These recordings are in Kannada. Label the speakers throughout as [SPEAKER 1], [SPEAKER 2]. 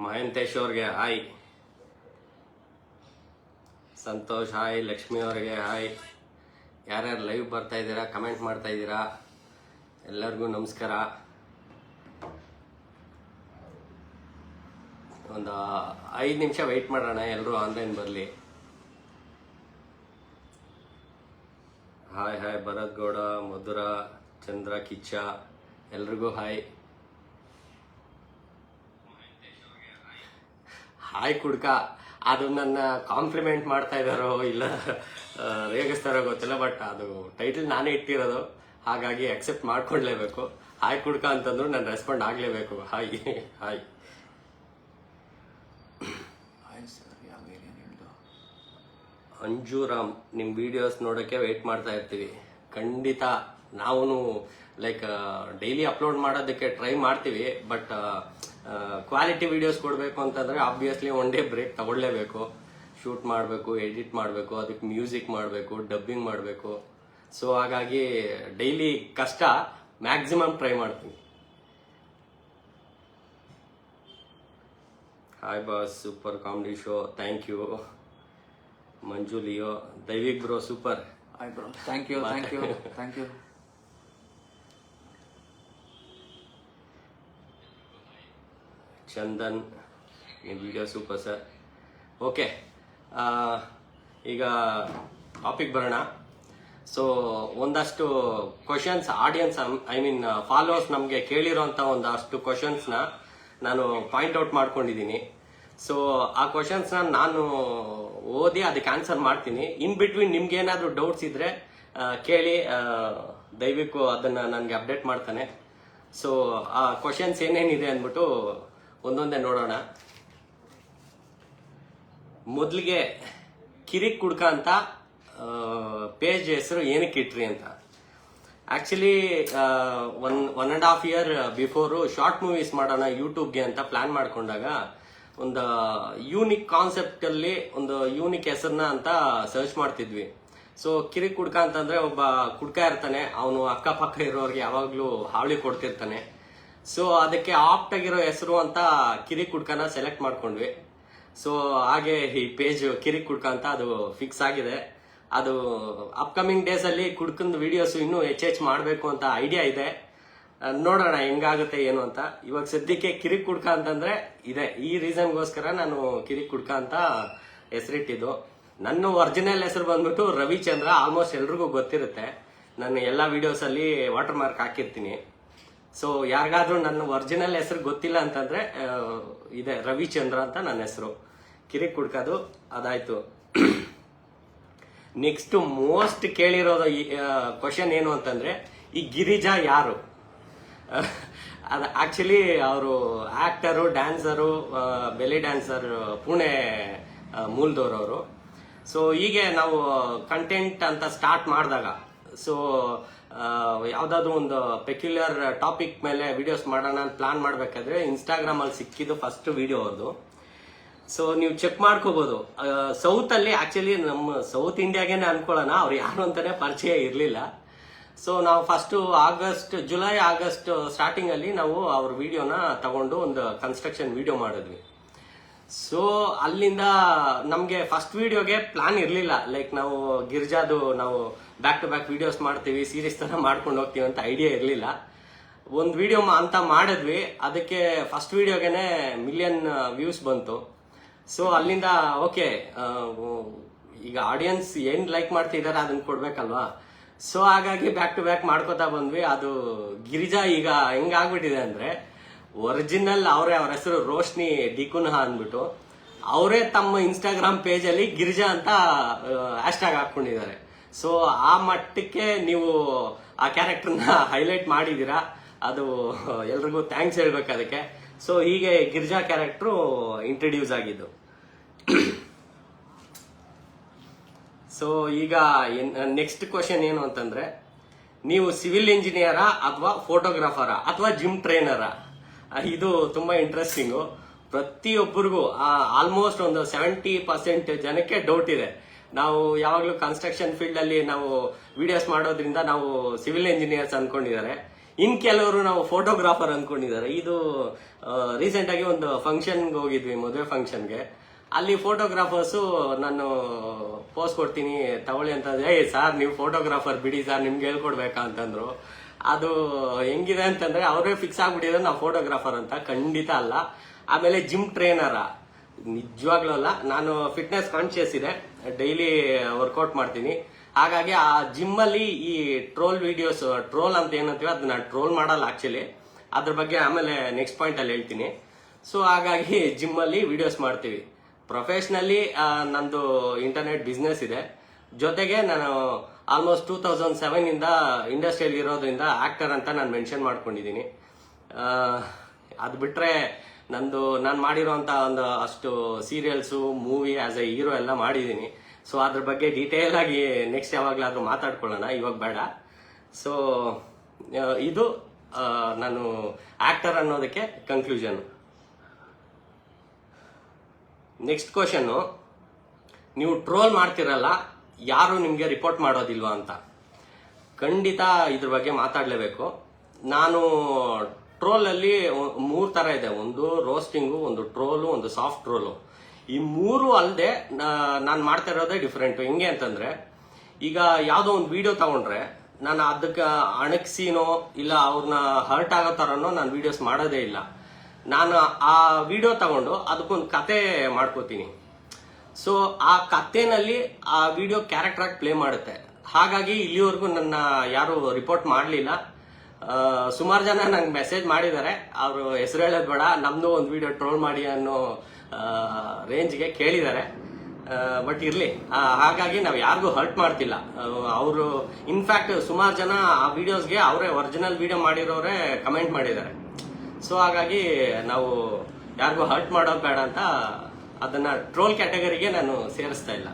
[SPEAKER 1] ಮಹಂತೇಶ್ ಅವ್ರಿಗೆ ಹಾಯ್, ಸಂತೋಷ್ ಹಾಯ್, ಲಕ್ಷ್ಮಿ ಅವ್ರಿಗೆ ಹಾಯ್. ಯಾರ್ಯಾರು ಲೈವ್ ಬರ್ತಾ ಇದ್ದೀರಾ, ಕಮೆಂಟ್ ಮಾಡ್ತಾ ಇದ್ದೀರಾ, ಎಲ್ಲರಿಗೂ ನಮಸ್ಕಾರ. ಒಂದು 5 ನಿಮಿಷ ವೆಯ್ಟ್ ಮಾಡೋಣ, ಎಲ್ಲರೂ ಆನ್ಲೈನ್ ಬರಲಿ. ಹಾಯ್ ಹಾಯ್ ಭರತ್ ಗೌಡ, ಮಧುರ, ಚಂದ್ರ, ಕಿಚ್ಚ, ಎಲ್ರಿಗೂ ಹಾಯ್. ಹಾಯ್ ಕುಡ್ಕ, ಅದು ನನ್ನ ಕಾಂಪ್ಲಿಮೆಂಟ್ ಮಾಡ್ತಾ ಇದ್ದಾರೋ ಇಲ್ಲ ರೇಗಿಸ್ತಾರೋ ಗೊತ್ತಿಲ್ಲ, ಬಟ್ ಅದು ಟೈಟಲ್ ನಾನೇ ಇಟ್ಟಿರೋದು, ಹಾಗಾಗಿ ಅಕ್ಸೆಪ್ಟ್ ಮಾಡ್ಕೊಳ್ಲೇಬೇಕು. ಹಾಯ್ ಕುಡ್ಕ ಅಂತಂದ್ರು ನಾನು ರೆಸ್ಪಾಂಡ್ ಆಗ್ಲೇಬೇಕು. Hi hi. ಅಂಜುರಾಮ್, ನಿಮ್ಮ ವಿಡಿಯೋಸ್ ನೋಡೋಕ್ಕೆ ವೆಯ್ಟ್ ಮಾಡ್ತಾ ಇರ್ತೀವಿ. ಖಂಡಿತ ನಾವು ಲೈಕ್ ಡೈಲಿ ಅಪ್ಲೋಡ್ ಮಾಡೋದಕ್ಕೆ ಟ್ರೈ ಮಾಡ್ತೀವಿ, ಬಟ್ ಕ್ವಾಲಿಟಿ ವಿಡಿಯೋಸ್ ಕೊಡಬೇಕು ಅಂತಂದರೆ ಆಬ್ವಿಯಸ್ಲಿ ಒನ್ ಡೇ ಬ್ರೇಕ್ ತಗೊಳ್ಳೇಬೇಕು. ಶೂಟ್ ಮಾಡಬೇಕು, ಎಡಿಟ್ ಮಾಡಬೇಕು, ಅದಕ್ಕೆ ಮ್ಯೂಸಿಕ್ ಮಾಡಬೇಕು, ಡಬ್ಬಿಂಗ್ ಮಾಡಬೇಕು. ಸೊ ಹಾಗಾಗಿ ಡೈಲಿ ಕಷ್ಟ, ಮ್ಯಾಕ್ಸಿಮಮ್ ಟ್ರೈ ಮಾಡ್ತೀನಿ. Hi boss, super comedy show, thank you. Manju Leo, Daivik bro super.
[SPEAKER 2] Hi bro, thank you thank you thank you.
[SPEAKER 1] Chandan, ನಿಮ್ಮ ವಿಡಿಯೋ ಸೂಪರ್ ಸರ್. ಓಕೆ, ಈಗ ಟಾಪಿಕ್ ಬರೋಣ. ಸೊ ಒಂದಷ್ಟು questions audience, I mean followers ನಮಗೆ ಕೇಳಿರೋಂಥ ಒಂದಷ್ಟು ಕ್ವಶನ್ಸ್ನ ನಾನು ಪಾಯಿಂಟ್ ಔಟ್ ಮಾಡ್ಕೊಂಡಿದ್ದೀನಿ. ಸೊ ಆ ಕ್ವಶನ್ಸ್ನ ನಾನು ಓದಿ ಅದಕ್ಕೆ ಆನ್ಸರ್ ಮಾಡ್ತೀನಿ. ಇನ್ ಬಿಟ್ವೀನ್ ನಿಮ್ಗೆ ಏನಾದರೂ ಡೌಟ್ಸ್ ಇದ್ರೆ ಕೇಳಿ, ದಯವಿಟ್ಟು ಅದನ್ನು ನನಗೆ ಅಪ್ಡೇಟ್ ಮಾಡ್ತಾನೆ. ಸೊ ಆ ಕ್ವಶನ್ಸ್ ಏನೇನಿದೆ ಅಂದ್ಬಿಟ್ಟು ಒಂದೊಂದೇ ನೋಡೋಣ. ಮೊದಲಿಗೆ ಕಿರಿಕ್ ಕುಡ್ಕ ಅಂತ ಪೇಜ್ ಹೆಸರು ಏನಕ್ಕೆ ಇಟ್ರಿ ಅಂತ. Actually 1.5 year before short movies ಮಾಡೋಣ ಯೂಟ್ಯೂಬ್ಗೆ ಅಂತ ಪ್ಲಾನ್ ಮಾಡ್ಕೊಂಡಾಗ ಒಂದು ಯೂನಿಕ್ ಕಾನ್ಸೆಪ್ಟ್ ಅಲ್ಲಿ ಒಂದು ಯೂನಿಕ್ ಹೆಸರನ್ನ ಅಂತ ಸರ್ಚ್ ಮಾಡ್ತಿದ್ವಿ. ಸೊ ಕಿರಿಕ್ ಕುಡ್ಕ ಅಂತಂದ್ರೆ ಒಬ್ಬ ಕುಡ್ಕ ಇರ್ತಾನೆ, ಅವನು ಅಕ್ಕಪಕ್ಕ ಇರೋರಿಗೆ ಯಾವಾಗ್ಲೂ ಹಾವಳಿ ಕೊಡ್ತಿರ್ತಾನೆ. ಸೊ ಅದಕ್ಕೆ ಆಪ್ಟ್ ಆಗಿರೋ ಹೆಸರು ಅಂತ ಕಿರಿಕ್ ಕುಡ್ಕನ ಸೆಲೆಕ್ಟ್ ಮಾಡ್ಕೊಂಡ್ವಿ. ಸೊ ಹಾಗೆ ಈ ಪೇಜ್ ಕಿರಿಕ್ ಕುಡ್ಕ ಅಂತ ಅದು ಫಿಕ್ಸ್ ಆಗಿದೆ. ಅದು ಅಪ್ಕಮಿಂಗ್ ಡೇಸ್ ಅಲ್ಲಿ ಕುಡ್ಕಂದ್ ವಿಡಿಯೋಸ್ ಇನ್ನೂ ಹೆಚ್ಚು ಮಾಡಬೇಕು ಅಂತ ಐಡಿಯಾ ಇದೆ. ನೋಡೋಣ ಹೆಂಗಾಗುತ್ತೆ ಏನು ಅಂತ. ಇವಾಗ ಸದ್ಯಕ್ಕೆ ಕಿರಿಕ್ ಕುಡ್ಕ ಅಂತಂದ್ರೆ ಇದೆ. ಈ ರೀಸನ್ಗೋಸ್ಕರ ನಾನು ಕಿರಿಕ್ ಕುಡ್ಕ ಅಂತ ಹೆಸರಿಟ್ಟಿದ್ದು. ನನ್ನ ಒರಿಜಿನಲ್ ಹೆಸರು ಬಂದ್ಬಿಟ್ಟು ರವಿಚಂದ್ರ. ಆಲ್ಮೋಸ್ಟ್ ಎಲ್ರಿಗೂ ಗೊತ್ತಿರುತ್ತೆ, ನಾನು ಎಲ್ಲ ವಿಡಿಯೋಸ್ ಅಲ್ಲಿ ವಾಟರ್ ಮಾರ್ಕ್ ಹಾಕಿರ್ತೀನಿ. ಸೊ ಯಾರಿಗಾದ್ರೂ ನನ್ನ ಒರಿಜಿನಲ್ ಹೆಸರು ಗೊತ್ತಿಲ್ಲ ಅಂತಂದ್ರೆ ಇದೆ, ರವಿಚಂದ್ರ ಅಂತ ನನ್ನ ಹೆಸರು. ಕಿರಿಕ್ ಕುಡ್ಕದು ಅದಾಯ್ತು. ನೆಕ್ಸ್ಟ್ ಮೋಸ್ಟ್ ಕೇಳಿರೋದು ಕ್ವಶನ್ ಏನು ಅಂತಂದ್ರೆ, ಈ ಗಿರಿಜಾ ಯಾರು? ಅದು ಆಕ್ಚುಲಿ ಅವರು ಆಕ್ಟರು, ಡ್ಯಾನ್ಸರು, ಬೆಲಿ ಡ್ಯಾನ್ಸರ್, ಪುಣೆ ಮೂಲದವರು. ಸೊ ಹೀಗೆ ನಾವು ಕಂಟೆಂಟ್ ಅಂತ ಸ್ಟಾರ್ಟ್ ಮಾಡಿದಾಗ, ಸೊ ಯಾವ್ದಾದ್ರು ಒಂದು ಪೆಕ್ಯುಲರ್ ಟಾಪಿಕ್ ಮೇಲೆ ವಿಡಿಯೋಸ್ ಮಾಡೋಣ ಅಂತ ಪ್ಲಾನ್ ಮಾಡ್ಬೇಕಾದ್ರೆ ಇನ್ಸ್ಟಾಗ್ರಾಮ್ ಅಲ್ಲಿ ಸಿಕ್ಕಿದ್ದು ಫಸ್ಟ್ ವಿಡಿಯೋ ಅವ್ರದ್ದು. ಸೊ ನೀವು ಚೆಕ್ ಮಾಡ್ಕೋಬಹುದು. ಸೌತ್ ಅಲ್ಲಿ ಆಕ್ಚುಲಿ ನಮ್ಮ ಸೌತ್ ಇಂಡಿಯಾಗೇನೆ ಅನ್ಕೊಳ್ಳೋಣ, ಅವ್ರು ಯಾರು ಅಂತಾನೆ ಪರಿಚಯ ಇರಲಿಲ್ಲ. ಸೊ ನಾವು ಫಸ್ಟ್ ಜುಲೈ ಆಗಸ್ಟ್ ಸ್ಟಾರ್ಟಿಂಗ್ ಅಲ್ಲಿ ನಾವು ಅವ್ರ ವಿಡಿಯೋನ ತಗೊಂಡು ಒಂದು ಕನ್ಸ್ಟ್ರಕ್ಷನ್ ವಿಡಿಯೋ ಮಾಡಿದ್ವಿ. ಸೊ ಅಲ್ಲಿಂದ ನಮ್ಗೆ ಫಸ್ಟ್ ವಿಡಿಯೋಗೆ ಪ್ಲಾನ್ ಇರಲಿಲ್ಲ. ಲೈಕ್ ನಾವು ಗಿರ್ಜಾದು ನಾವು ಬ್ಯಾಕ್ ಟು ಬ್ಯಾಕ್ ವಿಡಿಯೋಸ್ ಮಾಡ್ತೀವಿ, ಸೀರೀಸ್ ತರ ಮಾಡ್ಕೊಂಡು ಹೋಗ್ತೀವಿ ಅಂತ ಐಡಿಯಾ ಇರಲಿಲ್ಲ. ಒಂದು ವಿಡಿಯೋ ಅಂತ ಮಾಡಿದ್ವಿ, ಅದಕ್ಕೆ ಫಸ್ಟ್ ವಿಡಿಯೋಗೆನೆ 1 million ವ್ಯೂಸ್ ಬಂತು. ಸೊ ಅಲ್ಲಿಂದ ಓಕೆ, ಈಗ ಆಡಿಯನ್ಸ್ ಏನ್ ಲೈಕ್ ಮಾಡ್ತಿದ್ದಾರೆ ಅದನ್ನ ಕೊಡ್ಬೇಕಲ್ವಾ. ಸೊ ಹಾಗಾಗಿ ಬ್ಯಾಕ್ ಟು ಬ್ಯಾಕ್ ಮಾಡ್ಕೋತಾ ಬಂದ್ವಿ. ಅದು ಗಿರಿಜಾ ಈಗ ಹೆಂಗಾಗ್ಬಿಟ್ಟಿದೆ ಅಂದ್ರೆ, ಒರಿಜಿನಲ್ ಅವ್ರ ಹೆಸರು ರೋಶ್ನಿ ಡಿಕುನ್ಹಾ ಅಂದ್ಬಿಟ್ಟು ಅವರೇ ತಮ್ಮ ಇನ್ಸ್ಟಾಗ್ರಾಮ್ ಪೇಜ್ ಅಲ್ಲಿ ಗಿರಿಜಾ ಅಂತ ಹ್ಯಾಶ್ಟ್ಯಾಗ್ ಹಾಕೊಂಡಿದ್ದಾರೆ. ಸೊ ಆ ಮಟ್ಟಕ್ಕೆ ನೀವು ಆ ಕ್ಯಾರೆಕ್ಟರ್ನ ಹೈಲೈಟ್ ಮಾಡಿದೀರಾ, ಅದು ಎಲ್ರಿಗೂ ಥ್ಯಾಂಕ್ಸ್ ಹೇಳ್ಬೇಕು ಅದಕ್ಕೆ. ಸೊ ಹೀಗೆ ಗಿರಿಜಾ ಕ್ಯಾರೆಕ್ಟರ್ ಇಂಟ್ರಡ್ಯೂಸ್ ಆಗಿದ್ದು. ಸೊ ಈಗ ನೆಕ್ಸ್ಟ್ ಕ್ವಶನ್ ಏನು ಅಂತಂದ್ರೆ, ನೀವು ಸಿವಿಲ್ ಇಂಜಿನಿಯರಾ ಅಥವಾ ಫೋಟೋಗ್ರಾಫರಾ ಅಥವಾ ಜಿಮ್ ಟ್ರೈನರಾ? ಇದು ತುಂಬಾ ಇಂಟ್ರೆಸ್ಟಿಂಗು. ಪ್ರತಿಯೊಬ್ಬರಿಗೂ ಆಲ್ಮೋಸ್ಟ್ ಒಂದು 70% ಜನಕ್ಕೆ ಡೌಟ್ ಇದೆ. ನಾವು ಯಾವಾಗಲೂ ಕನ್ಸ್ಟ್ರಕ್ಷನ್ ಫೀಲ್ಡ್ ಅಲ್ಲಿ ನಾವು ವಿಡಿಯೋಸ್ ಮಾಡೋದ್ರಿಂದ ನಾವು ಸಿವಿಲ್ ಇಂಜಿನಿಯರ್ಸ್ ಅನ್ಕೊಂಡಿದ್ದಾರೆ. ಇನ್ ಕೆಲವರು ನಾವು ಫೋಟೋಗ್ರಾಫರ್ ಅನ್ಕೊಂಡಿದ್ದಾರೆ. ಇದು ರೀಸೆಂಟ್ ಆಗಿ ಒಂದು ಫಂಕ್ಷನ್ಗೆ ಹೋಗಿದ್ವಿ, ಮದುವೆ ಫಂಕ್ಷನ್ಗೆ. ಅಲ್ಲಿ ಫೋಟೋಗ್ರಾಫರ್ಸು ನಾನು ಪೋಸ್ಟ್ ಕೊಡ್ತೀನಿ ತಗೊಳ್ಳಿ ಅಂತಂದ್ರೆ, ಸಾರ್ ನೀವು ಫೋಟೋಗ್ರಾಫರ್ ಬಿಡಿ ಸರ್, ನಿಮ್ಗೆ ಹೇಳ್ಕೊಡ್ಬೇಕಾ ಅಂತಂದ್ರು. ಅದು ಹೆಂಗಿದೆ ಅಂತಂದ್ರೆ ಅವರೇ ಫಿಕ್ಸ್ ಆಗ್ಬಿಟ್ಟಿದ್ರೆ ನಾವು ಫೋಟೋಗ್ರಾಫರ್ ಅಂತ. ಖಂಡಿತ ಅಲ್ಲ. ಆಮೇಲೆ ಜಿಮ್ ಟ್ರೈನರ? ನಿಜವಾಗ್ಲೂ ಅಲ್ಲ. ನಾನು ಫಿಟ್ನೆಸ್ ಕಾನ್ಶಿಯಸ್ ಇದೆ, ಡೈಲಿ ವರ್ಕೌಟ್ ಮಾಡ್ತೀನಿ. ಹಾಗಾಗಿ ಆ ಜಿಮ್ ಅಲ್ಲಿ ಈ ಟ್ರೋಲ್ ವಿಡಿಯೋಸ್, ಟ್ರೋಲ್ ಅಂತ ಏನಂತೀವಿ ಅದನ್ನ ಟ್ರೋಲ್ ಮಾಡಲ್ಲ ಆಕ್ಚುಲಿ. ಅದ್ರ ಬಗ್ಗೆ ಆಮೇಲೆ ನೆಕ್ಸ್ಟ್ ಪಾಯಿಂಟ್ ಅಲ್ಲಿ ಹೇಳ್ತೀನಿ. ಸೊ ಹಾಗಾಗಿ ಜಿಮ್ ಅಲ್ಲಿ ವಿಡಿಯೋಸ್ ಮಾಡ್ತೀವಿ. ಪ್ರೊಫೆಷನಲಿ ನಂದು ಇಂಟರ್ನೆಟ್ ಬಿಸ್ನೆಸ್ ಇದೆ. ಜೊತೆಗೆ ನಾನು ಆಲ್ಮೋಸ್ಟ್ 2007 ಇಂದ ಇಂಡಸ್ಟ್ರಿಯಲ್ಲಿ ಇರೋದ್ರಿಂದ ಆಕ್ಟರ್ ಅಂತ ನಾನು ಮೆನ್ಷನ್ ಮಾಡ್ಕೊಂಡಿದ್ದೀನಿ. ಅದು ಬಿಟ್ರೆ ನಾನು ಮಾಡಿರೋಂಥ ಒಂದು ಅಷ್ಟು serials, movie as A hero ಎಲ್ಲ ಮಾಡಿದ್ದೀನಿ. ಸೊ ಅದ್ರ ಬಗ್ಗೆ ಡೀಟೇಲ್ ಆಗಿ ನೆಕ್ಸ್ಟ್ ಯಾವಾಗಲಾದ್ರೂ ಮಾತಾಡ್ಕೊಳ್ಳೋಣ, ಇವಾಗ ಬೇಡ. ಸೊ ಇದು ನಾನು ಆಕ್ಟರ್ ಅನ್ನೋದಕ್ಕೆ ಕನ್ಕ್ಲೂಷನ್. ನೆಕ್ಸ್ಟ್ ಕ್ವಶನ್ನು, ನೀವು ಟ್ರೋಲ್ ಮಾಡ್ತಿರಲ್ಲ, ಯಾರು ನಿಮಗೆ ರಿಪೋರ್ಟ್ ಮಾಡೋದಿಲ್ವಾ ಅಂತ. ಖಂಡಿತ ಇದ್ರ ಬಗ್ಗೆ ಮಾತಾಡಲೇಬೇಕು. ನಾನು ಟ್ರೋಲಲ್ಲಿ 3 ಥರ ಇದೆ. ಒಂದು ರೋಸ್ಟಿಂಗು, ಒಂದು ಟ್ರೋಲು, ಒಂದು ಸಾಫ್ಟ್ ಟ್ರೋಲು. ಈ 3 ಅಲ್ಲದೆ ನಾನು ಮಾಡ್ತಾ ಇರೋದೇ ಡಿಫ್ರೆಂಟ್. ಹೆಂಗೆ ಅಂತಂದ್ರೆ, ಈಗ ಯಾವುದೋ ಒಂದು ವಿಡಿಯೋ ತಗೊಂಡ್ರೆ ನಾನು ಅದಕ್ಕೆ ಅಣಗಿಸಿನೋ ಇಲ್ಲ ಅವ್ರನ್ನ ಹರ್ಟ್ ಆಗೋ ಥರನೋ ನಾನು ವಿಡಿಯೋಸ್ ಮಾಡೋದೇ ಇಲ್ಲ. ನಾನು ಆ ವಿಡಿಯೋ ತಗೊಂಡು ಅದಕ್ಕೊಂದು ಕತೆ ಮಾಡ್ಕೋತೀನಿ. ಸೊ ಆ ಕಥೆನಲ್ಲಿ ಆ ವಿಡಿಯೋ ಕ್ಯಾರೆಕ್ಟರ್ ಆಗಿ ಪ್ಲೇ ಮಾಡುತ್ತೆ. ಹಾಗಾಗಿ ಇಲ್ಲಿವರೆಗೂ ನನ್ನ ಯಾರು ರಿಪೋರ್ಟ್ ಮಾಡಲಿಲ್ಲ. ಸುಮಾರು ಜನ ನಂಗೆ ಮೆಸೇಜ್ ಮಾಡಿದ್ದಾರೆ, ಅವರು ಹೆಸರು ಹೇಳೋದು ಬೇಡ, ನಮ್ದು ಒಂದು ವಿಡಿಯೋ ಟ್ರೋಲ್ ಮಾಡಿ ಅನ್ನೋ ರೇಂಜ್ಗೆ ಕೇಳಿದ್ದಾರೆ. ಬಟ್ ಇರ್ಲಿ, ಹಾಗಾಗಿ ನಾವು ಯಾರಿಗೂ ಹರ್ಟ್ ಮಾಡ್ತಿಲ್ಲ. ಅವರು ಇನ್ಫ್ಯಾಕ್ಟ್ ಸುಮಾರು ಜನ ಆ ವಿಡಿಯೋಸ್ಗೆ ಅವರೇ ಒರಿಜಿನಲ್ ವಿಡಿಯೋ ಮಾಡಿರೋರೇ ಕಮೆಂಟ್ ಮಾಡಿದ್ದಾರೆ. ಸೊ ಹಾಗಾಗಿ ನಾವು ಯಾರಿಗೂ ಹರ್ಟ್ ಮಾಡೋದು ಬೇಡ ಅಂತ ಅದನ್ನ ಟ್ರೋಲ್ ಕ್ಯಾಟಗರಿಗೆ ನಾನು ಸೇರಿಸ್ತಾ ಇಲ್ಲ.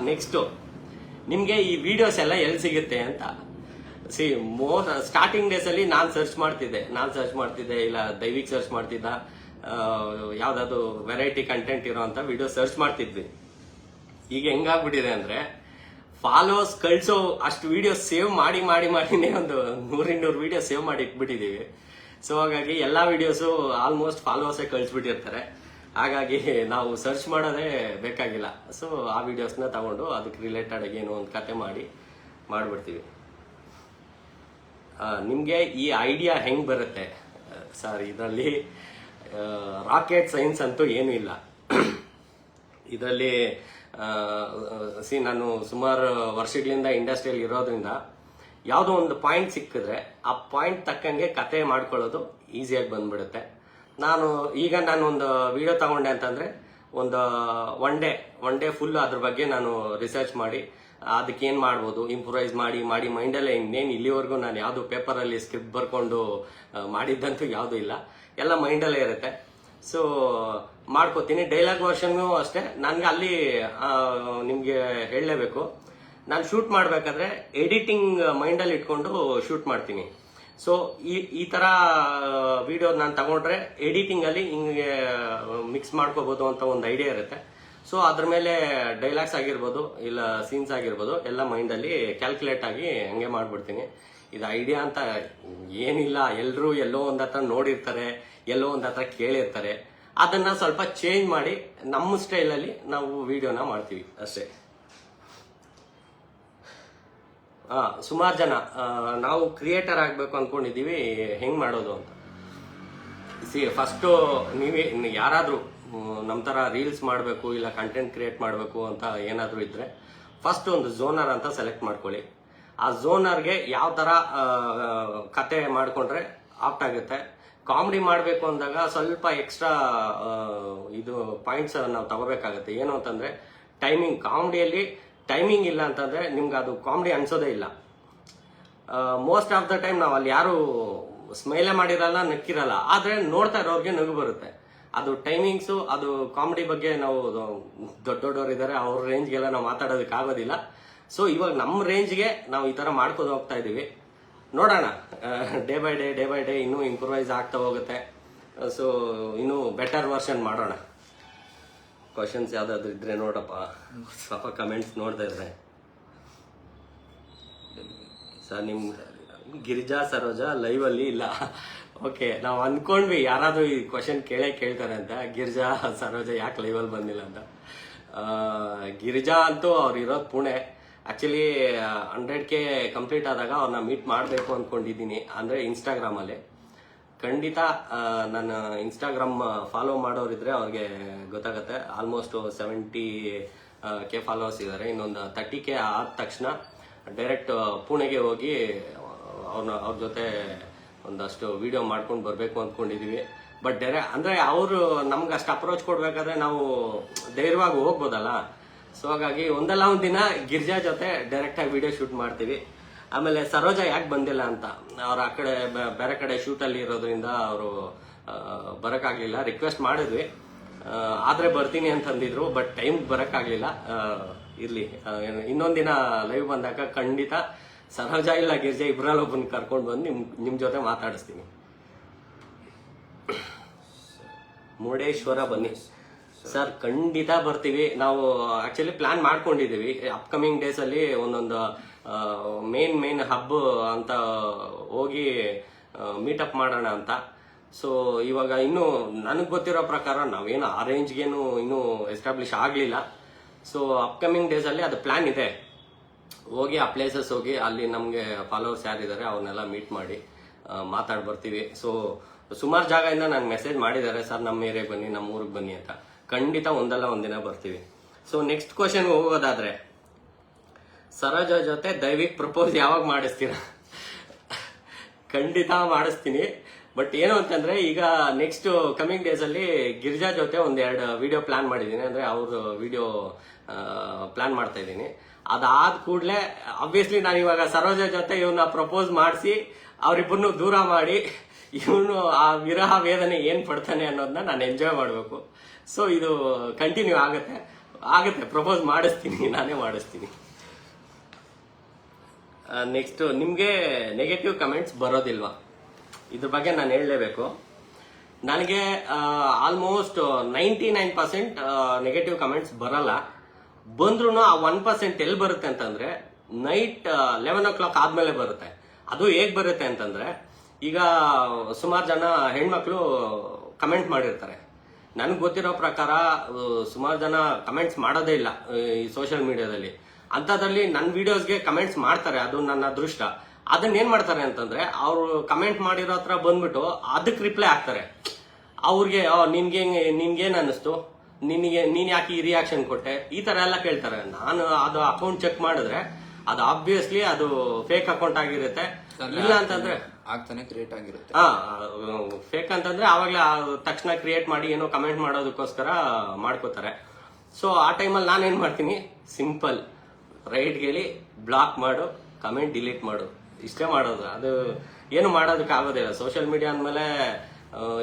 [SPEAKER 1] ನೆಕ್ಸ್ಟ್, ನಿಮ್ಗೆ ಈ ವಿಡಿಯೋಸ್ ಎಲ್ಲ ಎಲ್ಲಿ ಸಿಗುತ್ತೆ ಅಂತ. ಸ್ಟಾರ್ಟಿಂಗ್ ಡೇಸ್ ಅಲ್ಲಿ ನಾನು ಸರ್ಚ್ ಮಾಡ್ತಿದ್ದೆ, ಇಲ್ಲ ದೈವಿಕ್ ಸರ್ಚ್ ಮಾಡ್ತಿದ್ದ, ಯಾವ್ದಾದ್ರು ವೆರೈಟಿ ಕಂಟೆಂಟ್ ಇರೋಂಥ ವಿಡಿಯೋ ಸರ್ಚ್ ಮಾಡ್ತಿದ್ವಿ. ಈಗ ಹೆಂಗಾಗ್ಬಿಟ್ಟಿದೆ ಅಂದ್ರೆ, ಫಾಲೋವರ್ಸ್ ಕಳ್ಸೋ ಅಷ್ಟು ವಿಡಿಯೋ ಸೇವ್ ಮಾಡಿನೇ ಒಂದು 100-200 ವಿಡಿಯೋ ಸೇವ್ ಮಾಡಿ ಇಟ್ಬಿಟ್ಟಿದೀವಿ. ಸೊ ಹಾಗಾಗಿ ಎಲ್ಲಾ ವಿಡಿಯೋಸು ಆಲ್ಮೋಸ್ಟ್ ಫಾಲೋವರ್ಸೇ ಕಳ್ಸಿಬಿಟ್ಟಿರ್ತಾರೆ. ಹಾಗಾಗಿ ನಾವು ಸರ್ಚ್ ಮಾಡೋದೇ ಬೇಕಾಗಿಲ್ಲ. ಸೊ ಆ ವಿಡಿಯೋಸ್ನ ತಗೊಂಡು ಅದಕ್ಕೆ ರಿಲೇಟೆಡ್ ಆಗಿ ಏನೋ ಒಂದು ಕತೆ ಮಾಡ್ಬಿಡ್ತೀವಿ. ನಿಮಗೆ ಈ ಐಡಿಯಾ ಹೆಂಗ್ ಬರುತ್ತೆ ಸರ್? ಇದರಲ್ಲಿ ರಾಕೆಟ್ ಸೈನ್ಸ್ ಅಂತೂ ಏನೂ ಇಲ್ಲ. ಇದರಲ್ಲಿ ನಾನು ಸುಮಾರು ವರ್ಷಗಳಿಂದ ಇಂಡಸ್ಟ್ರಿಯಲ್ಲಿ ಇರೋದ್ರಿಂದ ಯಾವುದೋ ಒಂದು ಪಾಯಿಂಟ್ ಸಿಕ್ಕಿದ್ರೆ ಆ ಪಾಯಿಂಟ್ ತಕ್ಕಂಗೆ ಕತೆ ಮಾಡ್ಕೊಳ್ಳೋದು ಈಸಿಯಾಗಿ ಬಂದ್ಬಿಡುತ್ತೆ. ನಾನು ಒಂದು ವಿಡಿಯೋ ತಗೊಂಡೆ ಅಂತಂದ್ರೆ ಒಂದು ಒನ್ ಡೇ ಫುಲ್ ಅದ್ರ ಬಗ್ಗೆ ನಾನು ರಿಸರ್ಚ್ ಮಾಡಿ ಅದಕ್ಕೆ ಏನ್ ಮಾಡ್ಬೋದು ಇಂಪ್ರೂವೈಸ್ ಮಾಡಿ ಮೈಂಡಲ್ಲೇ ಇನ್ನೇನು ಇಲ್ಲಿವರೆಗೂ ನಾನು ಯಾವುದು ಪೇಪರಲ್ಲಿ ಸ್ಕ್ರಿಪ್ಟ್ ಬರ್ಕೊಂಡು ಮಾಡಿದ್ದಂತೂ ಯಾವುದೂ ಇಲ್ಲ, ಎಲ್ಲ ಮೈಂಡಲ್ಲೇ ಇರುತ್ತೆ. ಸೊ ಮಾಡ್ಕೋತೀನಿ. ಡೈಲಾಗ್ ವರ್ಷನ್ಗೂ ಅಷ್ಟೇ. ನನ್ಗೆ ಅಲ್ಲಿ ನಿಮ್ಗೆ ಹೇಳಲೇಬೇಕು, ನಾನು ಶೂಟ್ ಮಾಡ್ಬೇಕಾದ್ರೆ ಎಡಿಟಿಂಗ್ ಮೈಂಡಲ್ಲಿ ಇಟ್ಕೊಂಡು ಶೂಟ್ ಮಾಡ್ತೀನಿ. ಸೊ ಈ ತರ ವಿಡಿಯೋ ನಾನು ತಗೊಂಡ್ರೆ ಎಡಿಟಿಂಗ್ ಅಲ್ಲಿ ಹಿಂಗೆ ಮಿಕ್ಸ್ ಮಾಡ್ಕೋಬಹುದು ಅಂತ ಒಂದು ಐಡಿಯಾ ಇರುತ್ತೆ. ಸೊ ಅದ್ರ ಮೇಲೆ ಡೈಲಾಗ್ಸ್ ಆಗಿರ್ಬೋದು ಇಲ್ಲ ಸೀನ್ಸ್ ಆಗಿರ್ಬೋದು ಎಲ್ಲ ಮೈಂಡಲ್ಲಿ ಕ್ಯಾಲ್ಕುಲೇಟ್ ಆಗಿ ಹಂಗೆ ಮಾಡ್ಬಿಡ್ತೀನಿ. ಇದು ಐಡಿಯಾ ಅಂತ ಏನಿಲ್ಲ, ಎಲ್ಲರೂ ಎಲ್ಲೋ ಒಂದ್ ಹತ್ರ ನೋಡಿರ್ತಾರೆ, ಎಲ್ಲೋ ಒಂದ್ ಹತ್ರ ಕೇಳಿರ್ತಾರೆ. ಅದನ್ನ ಸ್ವಲ್ಪ ಚೇಂಜ್ ಮಾಡಿ ನಮ್ಮ ಸ್ಟೈಲಲ್ಲಿ ನಾವು ವಿಡಿಯೋನ ಮಾಡ್ತೀವಿ ಅಷ್ಟೇ. ಸುಮಾರು ಜನ ನಾವು ಕ್ರಿಯೇಟರ್ ಆಗ್ಬೇಕು ಅನ್ಕೊಂಡಿದೀವಿ, ಹೆಂಗ್ ಮಾಡೋದು ಅಂತ. ಫಸ್ಟ್ ನೀವೇ ಯಾರಾದ್ರೂ ನಮ್ಮ ತರ ರೀಲ್ಸ್ ಮಾಡಬೇಕು ಇಲ್ಲ ಕಂಟೆಂಟ್ ಕ್ರಿಯೇಟ್ ಮಾಡಬೇಕು ಅಂತ ಏನಾದ್ರೂ ಇದ್ರೆ ಫಸ್ಟ್ ಒಂದು ಝೋನರ್ ಅಂತ ಸೆಲೆಕ್ಟ್ ಮಾಡ್ಕೊಳ್ಳಿ. ಆ ಝೋನರ್ಗೆ ಯಾವ ತರ ಕತೆ ಮಾಡ್ಕೊಂಡ್ರೆ ಆಪ್ಟ್ ಆಗುತ್ತೆ. ಕಾಮಿಡಿ ಮಾಡಬೇಕು ಅಂದಾಗ ಸ್ವಲ್ಪ ಎಕ್ಸ್ಟ್ರಾ ಇದು ಪಾಯಿಂಟ್ಸ್ ನಾವು ತಗೋಬೇಕಾಗತ್ತೆ. ಏನು ಅಂತಂದ್ರೆ ಟೈಮಿಂಗ್. ಕಾಮಿಡಿಯಲ್ಲಿ ಟೈಮಿಂಗ್ ಇಲ್ಲ ಅಂತಂದ್ರೆ ನಿಮ್ಗೆ ಅದು ಕಾಮಿಡಿ ಅನ್ಸೋದೇ ಇಲ್ಲ. ಮೋಸ್ಟ್ ಆಫ್ ದ ಟೈಮ್ ನಾವು ಅಲ್ಲಿ ಯಾರು ಸ್ಮೈಲೇ ಮಾಡಿರಲ್ಲ, ನಕ್ಕಿರಲ್ಲ, ಆದ್ರೆ ನೋಡ್ತಾ ಇರೋರ್ಗೆ ನಗು ಬರುತ್ತೆ. ಅದು ಟೈಮಿಂಗ್ಸು, ಅದು ಕಾಮಿಡಿ ಬಗ್ಗೆ ನಾವು ದೊಡ್ಡವರು ಇದ್ದಾರೆ, ಅವ್ರ ರೇಂಜ್ಗೆಲ್ಲ ನಾವು ಮಾತಾಡೋದಕ್ಕೆ ಆಗೋದಿಲ್ಲ. ಸೊ ಇವಾಗ ನಮ್ಮ ರೇಂಜ್ಗೆ ನಾವು ಈ ಥರ ಮಾಡ್ಕೊಂಡು ಹೋಗ್ತಾ ಇದ್ದೀವಿ. ನೋಡೋಣ, ಡೇ ಬೈ ಡೇ ಇನ್ನೂ ಇಂಪ್ರೂವೈಸ್ ಆಗ್ತಾ ಹೋಗುತ್ತೆ. ಸೊ ಇನ್ನೂ ಬೆಟರ್ ವರ್ಷನ್ ಮಾಡೋಣ. ಕ್ವಶನ್ಸ್ ಯಾವ್ದಾದ್ರು ಇದ್ರೆ ನೋಡಪ್ಪ, ಸ್ವಲ್ಪ ಕಮೆಂಟ್ಸ್ ನೋಡ್ತಾ ಇದ್ರೆ. ಸರ್ ನಿಮ್ಮ ಗಿರಿಜಾ ಸರೋಜಾ ಲೈವ್ ಅಲ್ಲಿ ಇಲ್ಲ. ಓಕೆ, ನಾವು ಅಂದ್ಕೊಂಡ್ವಿ ಯಾರಾದ್ರೂ ಈ ಕ್ವಶನ್ ಕೇಳ್ತಾರೆ ಅಂತ, ಗಿರಿಜಾ ಸರೋಜಾ ಯಾಕೆ ಲೈವ್ ಅಲ್ಲಿ ಬಂದಿಲ್ಲ ಅಂತ. ಗಿರಿಜಾ ಅಂತೂ ಅವ್ರು ಇರೋದು ಪುಣೆ. ಆಕ್ಚುಲಿ 100K ಕಂಪ್ಲೀಟ್ ಆದಾಗ ಅವ್ರನ್ನ ಮೀಟ್ ಮಾಡಬೇಕು ಅಂದ್ಕೊಂಡಿದ್ದೀನಿ, ಅಂದರೆ ಇನ್ಸ್ಟಾಗ್ರಾಮಲ್ಲಿ. ಖಂಡಿತ ನನ್ನ ಇನ್ಸ್ಟಾಗ್ರಾಮ್ ಫಾಲೋ ಮಾಡೋರಿದ್ರೆ ಅವ್ರಿಗೆ ಗೊತ್ತಾಗುತ್ತೆ. ಆಲ್ಮೋಸ್ಟ್ 70K ಫಾಲೋವರ್ಸ್ ಇದ್ದಾರೆ. ಇನ್ನೊಂದು 30K ಆದ ತಕ್ಷಣ ಡೈರೆಕ್ಟ್ ಪುಣೆಗೆ ಹೋಗಿ ಅವ್ರ ಜೊತೆ ಒಂದಷ್ಟು ವಿಡಿಯೋ ಮಾಡ್ಕೊಂಡು ಬರಬೇಕು ಅಂದ್ಕೊಂಡಿದೀವಿ. ಬಟ್ ಅಂದರೆ ಅವರು ನಮ್ಗೆ ಅಷ್ಟು ಅಪ್ರೋಚ್ ಕೊಡ್ಬೇಕಾದ್ರೆ ನಾವು ಧೈರ್ಯವಾಗಿ ಹೋಗ್ಬೋದಲ್ಲ. ಸೊ ಹಾಗಾಗಿ ಒಂದಲ್ಲ ಒಂದು ದಿನ ಗಿರಿಜಾ ಜೊತೆ ಡೈರೆಕ್ಟಾಗಿ ವಿಡಿಯೋ ಶೂಟ್ ಮಾಡ್ತೀವಿ. ಆಮೇಲೆ ಸರೋಜಾ ಯಾಕೆ ಬಂದಿಲ್ಲ ಅಂತ, ಅವ್ರು ಆ ಕಡೆ ಬೇರೆ ಕಡೆ ಶೂಟಲ್ಲಿ ಇರೋದ್ರಿಂದ ಅವರು ಬರೋಕ್ಕಾಗಲಿಲ್ಲ. ರಿಕ್ವೆಸ್ಟ್ ಮಾಡಿದ್ವಿ, ಆದರೆ ಬರ್ತೀನಿ ಅಂತಂದಿದ್ರು, ಬಟ್ ಟೈಮ್ ಬರೋಕ್ಕಾಗಲಿಲ್ಲ. ಇರಲಿ, ಇನ್ನೊಂದಿನ ಲೈವ್ ಬಂದಾಗ ಖಂಡಿತ ಸರೋಜಾ ಇಲ್ಲ ಗಿರಿಜಾ ಇಬ್ಬರಲ್ಲಿ ಒಬ್ಬನ ಕರ್ಕೊಂಡು ಬಂದು ನಿಮ್ಮ ಜೊತೆ ಮಾತಾಡಿಸ್ತೀನಿ. ಮುರುಡೇಶ್ವರ ಬನ್ನಿ ಸರ್, ಖಂಡಿತ ಬರ್ತೀವಿ. ನಾವು ಆಕ್ಚುಲಿ ಪ್ಲಾನ್ ಮಾಡ್ಕೊಂಡಿದ್ದೀವಿ ಅಪ್ಕಮಿಂಗ್ ಡೇಸ್ ಅಲ್ಲಿ ಒಂದೊಂದು ಮೇನ್ ಹಬ್ ಅಂತ ಹೋಗಿ ಮೀಟಪ್ ಮಾಡೋಣ ಅಂತ. ಸೊ ಇವಾಗ ಇನ್ನೂ ನನಗೆ ಗೊತ್ತಿರೋ ಪ್ರಕಾರ ನಾವೇನು ಆ ರೇಂಜ್ಗೇನು ಇನ್ನೂ ಎಸ್ಟಾಬ್ಲಿಷ್ ಆಗಲಿಲ್ಲ. ಸೊ ಅಪ್ಕಮಿಂಗ್ ಡೇಸ್ ಅಲ್ಲಿ ಅದು ಪ್ಲಾನ್ ಇದೆ. ಹೋಗಿ ಆ ಪ್ಲೇಸಸ್ ಹೋಗಿ ಅಲ್ಲಿ ನಮಗೆ ಫಾಲೋವರ್ಸ್ ಯಾರಿದ್ದಾರೆ ಅವ್ರನ್ನೆಲ್ಲ ಮೀಟ್ ಮಾಡಿ ಮಾತಾಡಿ ಬರ್ತೀವಿ. ಸೊ ಸುಮಾರು ಜಾಗದಿಂದ ನಂಗೆ ಮೆಸೇಜ್ ಮಾಡಿದ್ದಾರೆ, ಸರ್ ನಮ್ಮ ಏರಿಯಾಗೆ ಬನ್ನಿ, ನಮ್ಮ ಊರಿಗೆ ಬನ್ನಿ ಅಂತ. ಖಂಡಿತ ಒಂದಲ್ಲ ಒಂದಿನ ಬರ್ತೀವಿ. ಸೊ ನೆಕ್ಸ್ಟ್ ಕ್ವಶನ್ ಹೋಗೋದಾದ್ರೆ, ಸರೋಜಾ ಜೊತೆ ದೈವಿಕ್ ಪ್ರಪೋಸ್ ಯಾವಾಗ ಮಾಡಿಸ್ತೀರಾ? ಖಂಡಿತ ಮಾಡಿಸ್ತೀನಿ. ಬಟ್ ಏನು ಅಂತಂದ್ರೆ, ಈಗ ನೆಕ್ಸ್ಟ್ ಕಮಿಂಗ್ ಡೇಸ್ ಅಲ್ಲಿ ಗಿರಿಜಾ ಜೊತೆ ಒಂದೆರಡು ವಿಡಿಯೋ ಪ್ಲಾನ್ ಮಾಡಿದ್ದೀನಿ. ಅಂದ್ರೆ ಅವ್ರ ವಿಡಿಯೋ ಪ್ಲಾನ್ ಮಾಡ್ತಾ ಇದ್ದೀನಿ. ಅದಾದ ಕೂಡಲೇ ಅಬ್ವಿಯಸ್ಲಿ ನಾನು ಇವಾಗ ಸರೋಜಾ ಜೊತೆ ಇವನ್ನ ಪ್ರಪೋಸ್ ಮಾಡಿಸಿ ಅವರಿಬ್ಬರನ್ನು ದೂರ ಮಾಡಿ ಇವನು ಆ ವಿರಹ ವೇದನೆ ಏನ್ ಪಡ್ತಾನೆ ಅನ್ನೋದನ್ನ ನಾನು ಎಂಜಾಯ್ ಮಾಡಬೇಕು. ಸೊ ಇದು ಕಂಟಿನ್ಯೂ ಆಗುತ್ತೆ. ಪ್ರಪೋಸ್ ಮಾಡಿಸ್ತೀನಿ, ನಾನೇ ಮಾಡಿಸ್ತೀನಿ. ನೆಕ್ಸ್ಟ್, ನಿಮ್ಗೆ ನೆಗೆಟಿವ್ ಕಮೆಂಟ್ಸ್ ಬರೋದಿಲ್ವಾ? ಇದ್ರ ಬಗ್ಗೆ ನಾನು ಹೇಳಲೇಬೇಕು. ನನಗೆ ಆಲ್ಮೋಸ್ಟ್ 99% ನೆಗೆಟಿವ್ ಕಮೆಂಟ್ಸ್ ಬರಲ್ಲ. ಬಂದ್ರೂ ಆ 1% ಎಲ್ಲಿ ಬರುತ್ತೆ ಅಂತಂದ್ರೆ, ನೈಟ್ 11 o'clock ಆದ್ಮೇಲೆ ಬರುತ್ತೆ. ಅದು ಹೇಗ್ ಬರುತ್ತೆ ಅಂತಂದ್ರೆ, ಈಗ ಸುಮಾರು ಜನ ಹೆಣ್ಮಕ್ಳು ಕಮೆಂಟ್ ಮಾಡಿರ್ತಾರೆ. ನನಗೆ ಗೊತ್ತಿರೋ ಪ್ರಕಾರ ಸುಮಾರು ಜನ ಕಮೆಂಟ್ಸ್ ಮಾಡೋದೇ ಇಲ್ಲ ಈ ಸೋಷಿಯಲ್ ಮೀಡಿಯಾದಲ್ಲಿ. ಅಂಥದ್ರಲ್ಲಿ ನನ್ನ ವಿಡಿಯೋಸ್ಗೆ ಕಮೆಂಟ್ಸ್ ಮಾಡ್ತಾರೆ, ಅದು ನನ್ನ ಅದೃಷ್ಟ. ಅದನ್ನ ಏನ್ ಮಾಡ್ತಾರೆ ಅಂತಂದ್ರೆ, ಅವರು ಕಮೆಂಟ್ ಮಾಡಿರೋ ಹತ್ರ ಬಂದ್ಬಿಟ್ಟು ಅದಕ್ಕೆ ರಿಪ್ಲೈ ಆಗ್ತಾರೆ. ಅವ್ರಿಗೆ ನಿನ್ಗೇನ್ ಅನ್ನಿಸ್ತು, ನೀನ್ ಯಾಕೆ ಈ ರಿಯಾಕ್ಷನ್ ಕೊಟ್ಟೆ, ಈ ತರ ಎಲ್ಲ ಕೇಳ್ತಾರೆ. ನಾನು ಅದು ಅಕೌಂಟ್ ಚೆಕ್ ಮಾಡಿದ್ರೆ ಅದು ಆಬ್ವಿಯಸ್ಲಿ ಅದು ಫೇಕ್ ಅಕೌಂಟ್ ಆಗಿರುತ್ತೆ. ಇಲ್ಲ ಅಂತಂದ್ರೆ
[SPEAKER 2] ಆಗ್ತಾನೆ ಕ್ರಿಯೇಟ್ ಆಗಿರುತ್ತೆ.
[SPEAKER 1] ಫೇಕ್ ಅಂತಂದ್ರೆ ಆವಾಗಲೇ ತಕ್ಷಣ ಕ್ರಿಯೇಟ್ ಮಾಡಿ ಏನೋ ಕಮೆಂಟ್ ಮಾಡೋದಕ್ಕೋಸ್ಕರ ಮಾಡ್ಕೋತಾರೆ. ಸೊ ಆ ಟೈಮಲ್ಲಿ ನಾನೇನ್ ಮಾಡ್ತೀನಿ, ಸಿಂಪಲ್ ರೈಟ್ ಹೇಳಿ ಬ್ಲಾಕ್ ಮಾಡು, ಕಮೆಂಟ್ ಡಿಲೀಟ್ ಮಾಡು, ಇಷ್ಟೇ ಮಾಡೋದು. ಅದು ಏನು ಮಾಡೋದಕ್ಕೆ ಆಗೋದಿಲ್ಲ. ಸೋಷಿಯಲ್ ಮೀಡಿಯಾ ಅಂದ್ಮೇಲೆ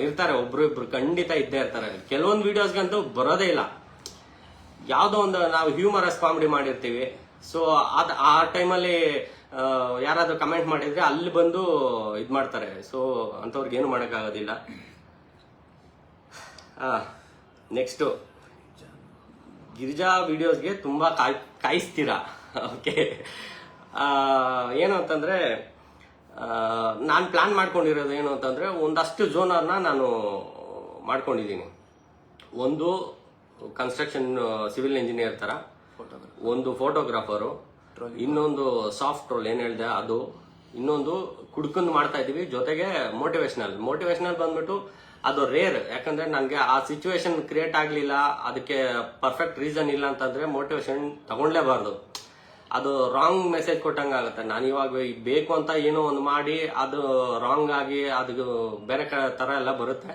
[SPEAKER 1] ಇರ್ತಾರೆ ಒಬ್ರು ಇಬ್ರು, ಖಂಡಿತ ಇದ್ದೇ ಇರ್ತಾರೆ. ಕೆಲವೊಂದು ವಿಡಿಯೋಸ್ಗಂತೂ ಬರೋದೇ ಇಲ್ಲ. ಯಾವ್ದೋ ಒಂದು ನಾವು ಹ್ಯೂಮರಸ್ ಕಾಮಿಡಿ ಮಾಡಿರ್ತೀವಿ. ಸೊ ಆ ಟೈಮಲ್ಲಿ ಯಾರಾದ್ರೂ ಕಮೆಂಟ್ ಮಾಡಿದ್ರೆ ಅಲ್ಲಿ ಬಂದು ಇದ್ ಮಾಡ್ತಾರೆ. ಸೊ ಅಂತವ್ರಿಗೆ ಏನು ಮಾಡೋಕ್ಕಾಗೋದಿಲ್ಲ. ನೆಕ್ಸ್ಟ್, ಗಿರಿಜಾ ವಿಡಿಯೋಸ್ಗೆ ತುಂಬಾ ಕಾಯಿಸ್ತೀರಾ? ಓಕೆ, ಏನು ಅಂತಂದ್ರೆ, ನಾನು ಪ್ಲಾನ್ ಮಾಡ್ಕೊಂಡಿರೋದು ಏನು ಅಂತಂದ್ರೆ, ಒಂದಷ್ಟು ಝೋನರ್ನ ನಾನು ಮಾಡ್ಕೊಂಡಿದ್ದೀನಿ. ಒಂದು ಕನ್ಸ್ಟ್ರಕ್ಷನ್ ಸಿವಿಲ್ ಇಂಜಿನಿಯರ್ ತರ, ಒಂದು ಫೋಟೋಗ್ರಾಫರು, ಇನ್ನೊಂದು ಸಾಫ್ಟ್ ರೋಲ್ ಏನ್ ಹೇಳಿದೆ ಅದು, ಇನ್ನೊಂದು ಕುಡ್ಕೊಂಡು ಮಾಡ್ತಾ ಇದೀವಿ. ಜೊತೆಗೆ ಮೋಟಿವೇಶನಲ್ ಬಂದ್ಬಿಟ್ಟು ಅದು ರೇರ್. ಯಾಕಂದ್ರೆ ನನಗೆ ಆ ಸಿಚುವೇಶನ್ ಕ್ರಿಯೇಟ್ ಆಗ್ಲಿಲ್ಲ, ಅದಕ್ಕೆ ಪರ್ಫೆಕ್ಟ್ ರೀಸನ್ ಇಲ್ಲ ಅಂತಂದ್ರೆ ಮೋಟಿವೇಶನ್ ತಗೊಂಡ್ಲೇಬಾರ್ದು. ಅದು ರಾಂಗ್ ಮೆಸೇಜ್ ಕೊಟ್ಟಂಗ ಆಗುತ್ತೆ. ನಾನು ಇವಾಗ ಬೇಕು ಅಂತ ಏನೋ ಒಂದು ಮಾಡಿ ಅದು ರಾಂಗ್ ಆಗಿ ಅದು ಬೇರೆ ತರ ಎಲ್ಲ ಬರುತ್ತೆ.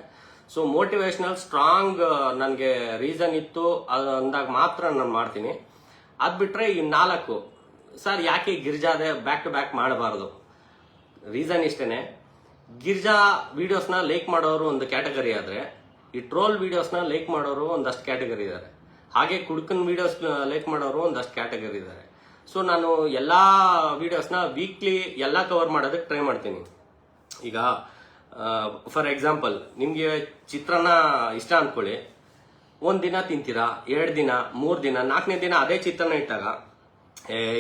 [SPEAKER 1] ಸೊ ಮೋಟಿವೇಶನಲ್ ಸ್ಟ್ರಾಂಗ್ ನನಗೆ ರೀಸನ್ ಇತ್ತು ಅಂದಾಗ ಮಾತ್ರ ನಾನು ಮಾಡ್ತೀನಿ. ಅದ್ ಬಿಟ್ರೆ ಈ 4 ಸರ್ ಯಾಕೆ ಗಿರಿಜಾದೆ ಬ್ಯಾಕ್ ಟು ಬ್ಯಾಕ್ ಮಾಡಬಾರ್ದು? ರೀಸನ್ ಇಷ್ಟೇನೆ, ಗಿರಿಜಾ ವಿಡಿಯೋಸ್ನ ಲೈಕ್ ಮಾಡೋರು ಒಂದು ಕ್ಯಾಟಗರಿ ಆದ್ರೆ, ಈ ಟ್ರೋಲ್ ವಿಡಿಯೋಸ್ನ ಲೈಕ್ ಮಾಡೋರು ಒಂದಷ್ಟು ಕ್ಯಾಟಗರಿ ಇದ್ದಾರೆ, ಹಾಗೆ ಕುಡ್ಕನ್ ವಿಡಿಯೋಸ್ ಲೈಕ್ ಮಾಡೋರು ಒಂದಷ್ಟು ಕ್ಯಾಟಗರಿ ಇದ್ದಾರೆ. ಸೊ ನಾನು ಎಲ್ಲ ವಿಡಿಯೋಸ್ನ ವೀಕ್ಲಿ ಎಲ್ಲ ಕವರ್ ಮಾಡೋದಕ್ಕೆ ಟ್ರೈ ಮಾಡ್ತೀನಿ. ಈಗ ಫಾರ್ ಎಕ್ಸಾಂಪಲ್, ನಿಮಗೆ ಚಿತ್ರಾನ್ನ ಇಷ್ಟ ಅಂದ್ಕೊಳ್ಳಿ, ಒಂದಿನ ತಿಂತೀರಾ, 2 ದಿನ 3 ದಿನ 4ನೇ ದಿನ ಅದೇ ಚಿತ್ರಾನ್ನ ಇಟ್ಟಾಗ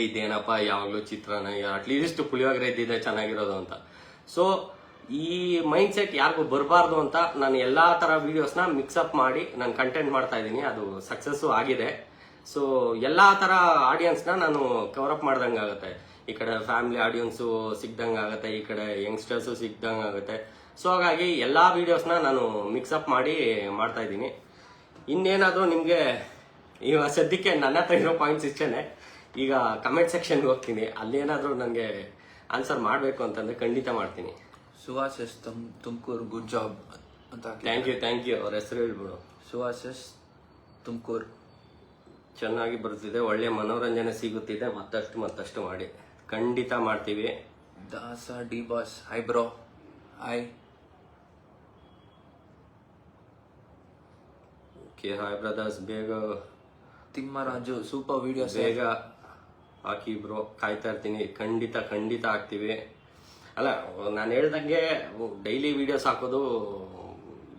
[SPEAKER 1] ಇದೇನಪ್ಪ ಯಾವಾಗಲೂ ಚಿತ್ರಾನ್ನ, ಅಟ್ಲೀಸ್ಟ್ ಪುಳಿಯೋಗರೆ ಇದ್ದಿದೆ ಚೆನ್ನಾಗಿರೋದು ಅಂತ. ಸೊ ಈ ಮೈಂಡ್ ಸೆಟ್ ಯಾರಿಗೂ ಬರಬಾರ್ದು ಅಂತ ನಾನು ಎಲ್ಲಾ ತರ ವಿಡಿಯೋಸ್ನ ಮಿಕ್ಸಪ್ ಮಾಡಿ ನಾನು ಕಂಟೆಂಟ್ ಮಾಡ್ತಾ ಇದ್ದೀನಿ. ಅದು ಸಕ್ಸಸ್ಸು ಆಗಿದೆ. ಸೊ ಎಲ್ಲಾ ತರ ಆಡಿಯನ್ಸ್ನ ನಾನು ಕವರಪ್ ಮಾಡ್ದಂಗೆ ಆಗುತ್ತೆ. ಈ ಕಡೆ ಫ್ಯಾಮಿಲಿ ಆಡಿಯನ್ಸು ಸಿಗ್ದಂಗೆ ಆಗುತ್ತೆ, ಈ ಕಡೆ ಯಂಗ್ಸ್ಟರ್ಸು ಸಿಗ್ದಂಗೆ ಆಗುತ್ತೆ. ಸೊ ಹಾಗಾಗಿ ಎಲ್ಲಾ ವಿಡಿಯೋಸ್ನ ನಾನು ಮಿಕ್ಸಪ್ ಮಾಡಿ ಮಾಡ್ತಾ ಇದ್ದೀನಿ. ಇನ್ನೇನಾದರೂ ನಿಮಗೆ ಇವಾಗ ಸದ್ಯಕ್ಕೆ ನನ್ನ ಹತ್ರ ಇರೋ ಪಾಯಿಂಟ್ಸ್ ಇಷ್ಟೇನೆ. ಈಗ ಕಮೆಂಟ್ ಸೆಕ್ಷನ್ಗೆ ಹೋಗ್ತೀನಿ, ಅಲ್ಲೇನಾದರೂ ನನಗೆ ಆನ್ಸರ್ ಮಾಡಬೇಕು ಅಂತಂದ್ರೆ ಖಂಡಿತ ಮಾಡ್ತೀನಿ.
[SPEAKER 2] Suhas S Tumakuru good job ಅಂತ.
[SPEAKER 1] Thank you. ಅವ್ರ ಹೆಸರು ಹೇಳ್ಬಿಡು.
[SPEAKER 2] ಸುಹಾಸ್ ಎಸ್ ತುಮಕೂರು.
[SPEAKER 1] ಚೆನ್ನಾಗಿ ಬರ್ತಿದೆ, ಒಳ್ಳೆ ಮನೋರಂಜನೆ ಸಿಗುತ್ತಿದೆ. ಮತ್ತಷ್ಟು ಮಾಡಿ ಖಂಡಿತ ಮಾಡ್ತೀವಿ.
[SPEAKER 2] ದಾಸ D boss high bro. Hi.
[SPEAKER 1] Hi brothers. ಬೇಗ
[SPEAKER 2] ತಿಮ್ಮರಾಜು ಸೂಪರ್ ವಿಡಿಯೋ.
[SPEAKER 1] ಬೇಗ ಹಾಕಿ ಬ್ರೋ, ಕಾಯ್ತಾ ಇರ್ತೀನಿ. ಖಂಡಿತ ಹಾಕ್ತೀವಿ. ಅಲ್ಲ, ನಾನು ಹೇಳ್ದಂಗೆ ಡೈಲಿ ವಿಡಿಯೋಸ್ ಹಾಕೋದು